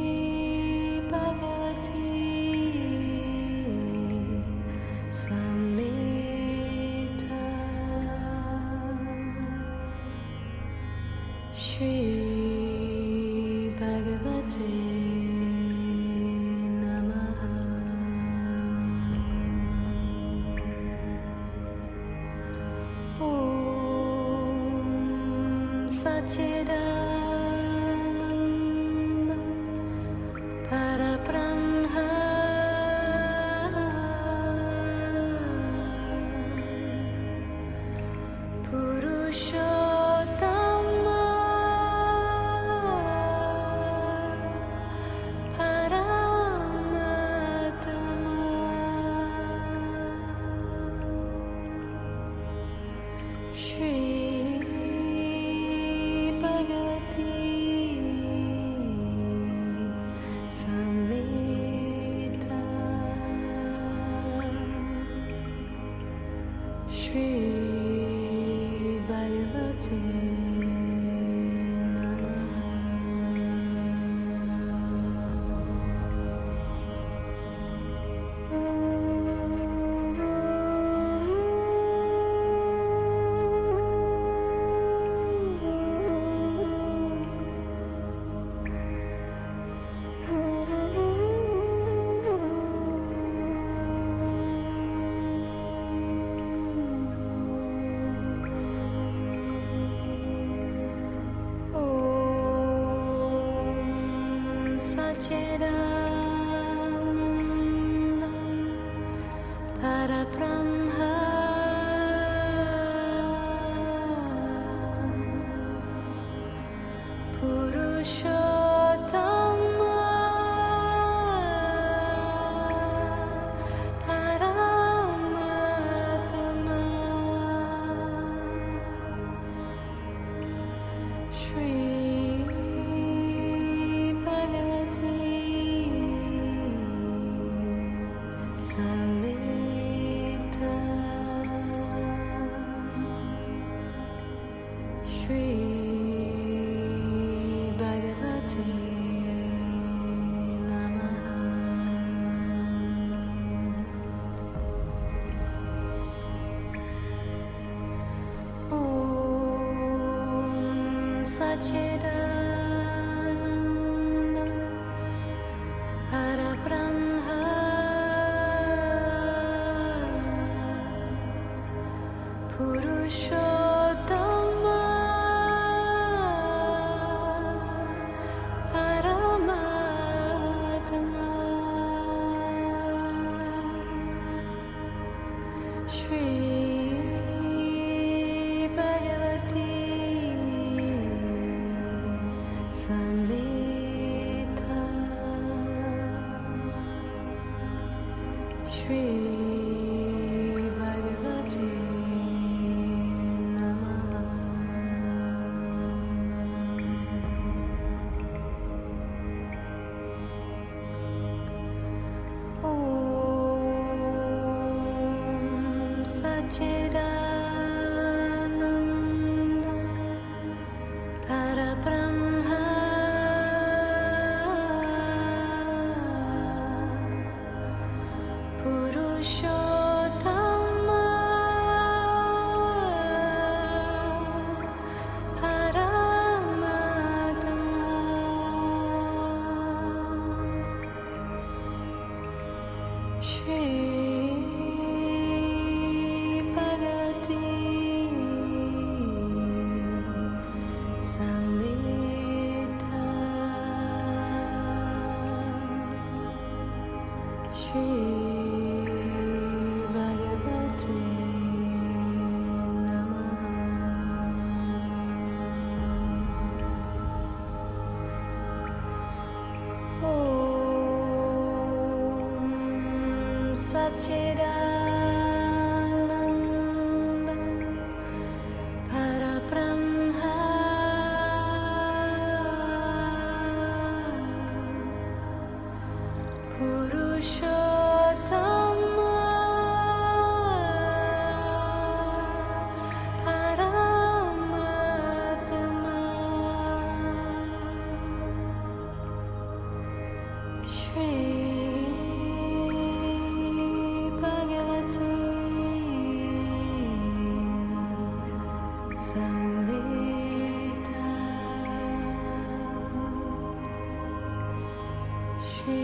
Sachidananda Parabrahma Purushottama Paramatama Shri Bhagavati Samhita Shri Bhagavati Om Sachidananda Parabrahma Purushottama Paramatama Shri Bhagavati Samhita Shri Bhagavati Namaha Om Sachidananda Parabrahma Purushottama Paramatama Shri Bhagavati Samhita Shri Bhagavati Namaha Om Sachidananda Parabrahma Purushottama Paramatama Shri Bhagavati Samhita Shri Bhagavati Namaha Om Sachidananda Parabrahma Purushottama Paramatama Shri Bhagavati Samhita Shri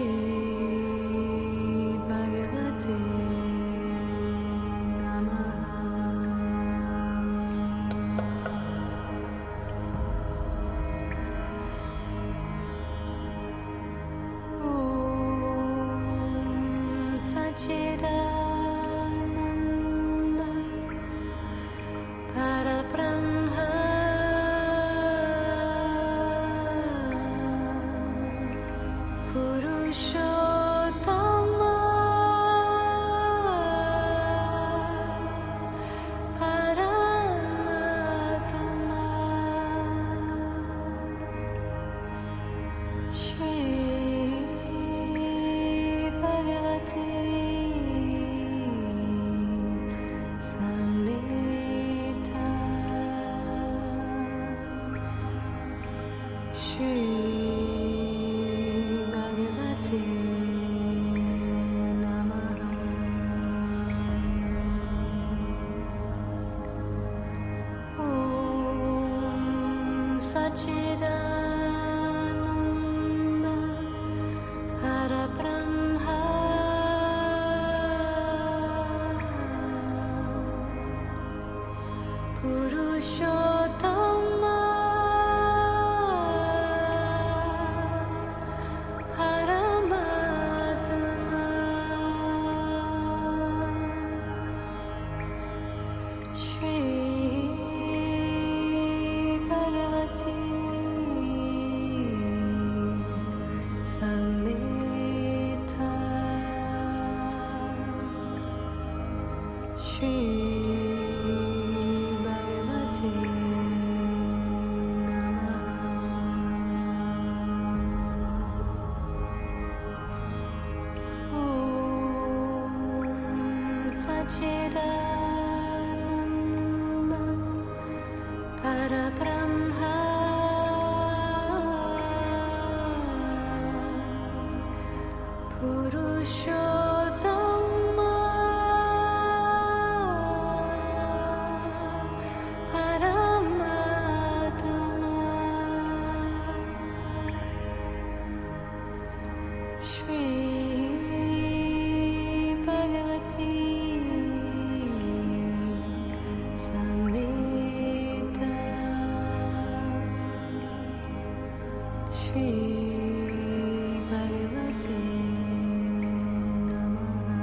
Bhagavati Namaha Sachidananda Parabrahma Purushottama Paramatma Shri Bhagavati Samhita Shri Bhagavati Namaha Om Sachidananda Parabrahma Purushottama Paramatma Shri Bhagavati Samhita Shri Bhagavati Namaha Om Sachidananda Parabrahma Purushottama Paramatma Shri Bhagavati Samhita Shri Bhagavati Namaha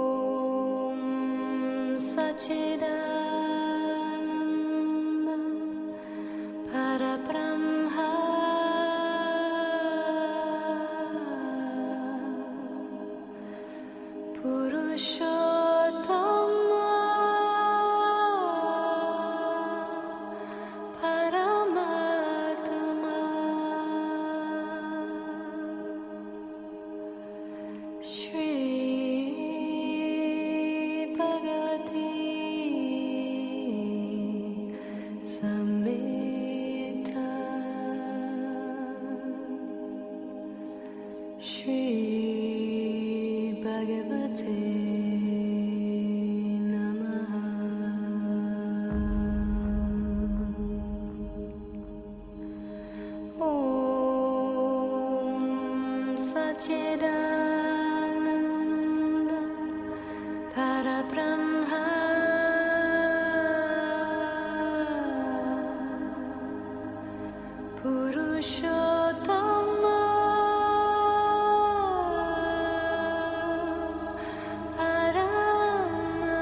Om Sachidananda Parabrahma Purushottama Paramatma Shri Bhagavati Samhita Shri Bhagavati Namaha Om Satchidananda Parabrahma Purushottama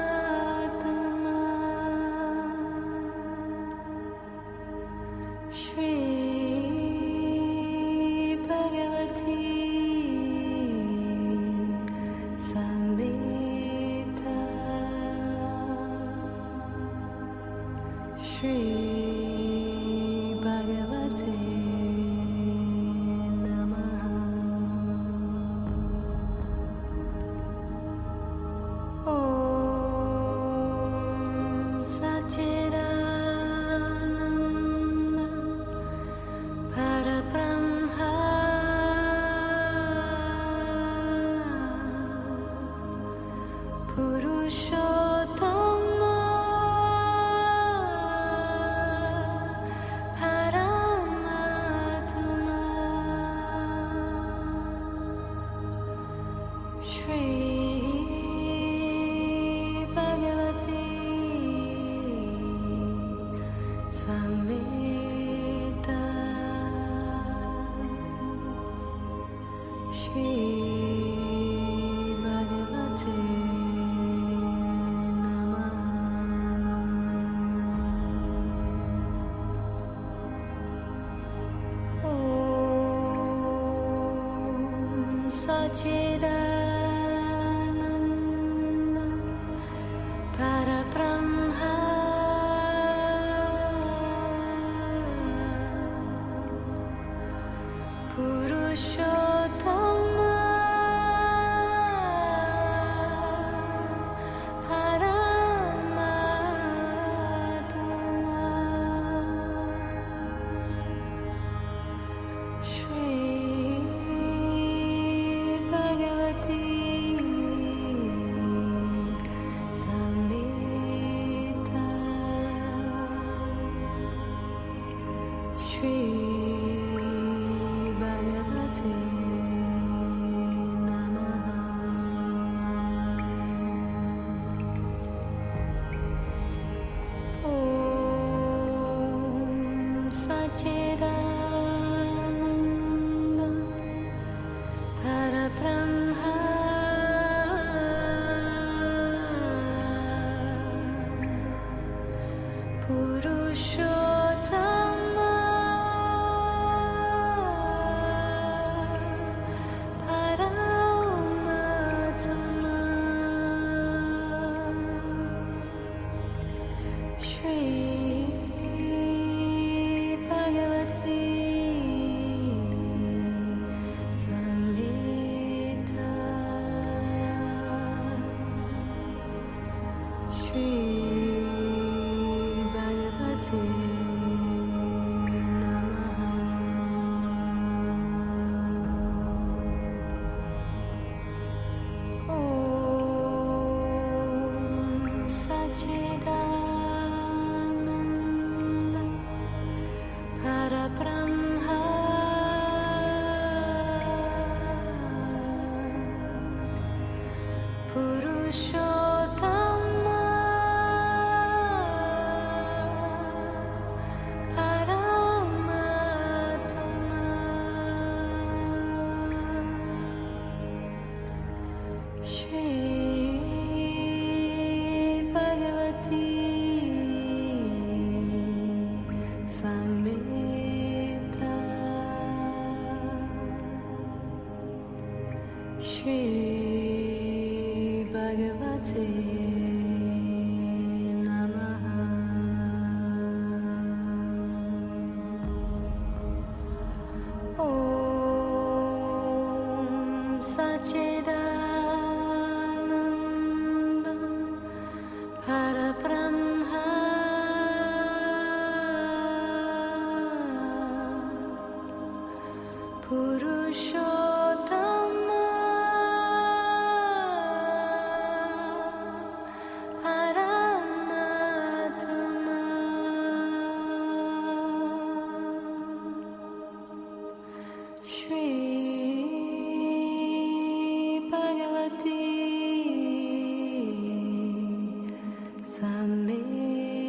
Paramatma Shri Bhagavati Samhita Shri Bhagavate Namaha Om Satchidananda Parabrahma Purushottama Paramatma Shri Bhagavati Samhita Shri Bhagavate Namaha Om Satchidananda Parabrahma Purushottama Paramatma Shri Bhagavati Samhita Shri Bhagavate Namaha Om Satchidananda Parabrahma Purushottama Paramatma Shri Bhagavati Samhita Shri Bhagavate Namaha Om Satchidananda Parabrahma Purushottama Paramatma Shri Bhagavati Samhita Shri Bhagavate Namaha Om Satchidananda Parabrahma Purushottama Shri Srimati Samhita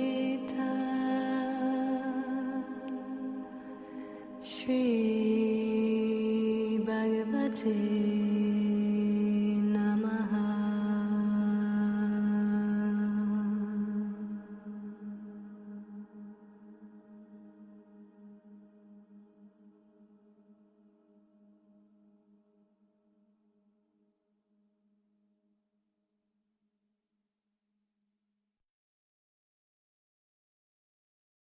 Shri Bhagavate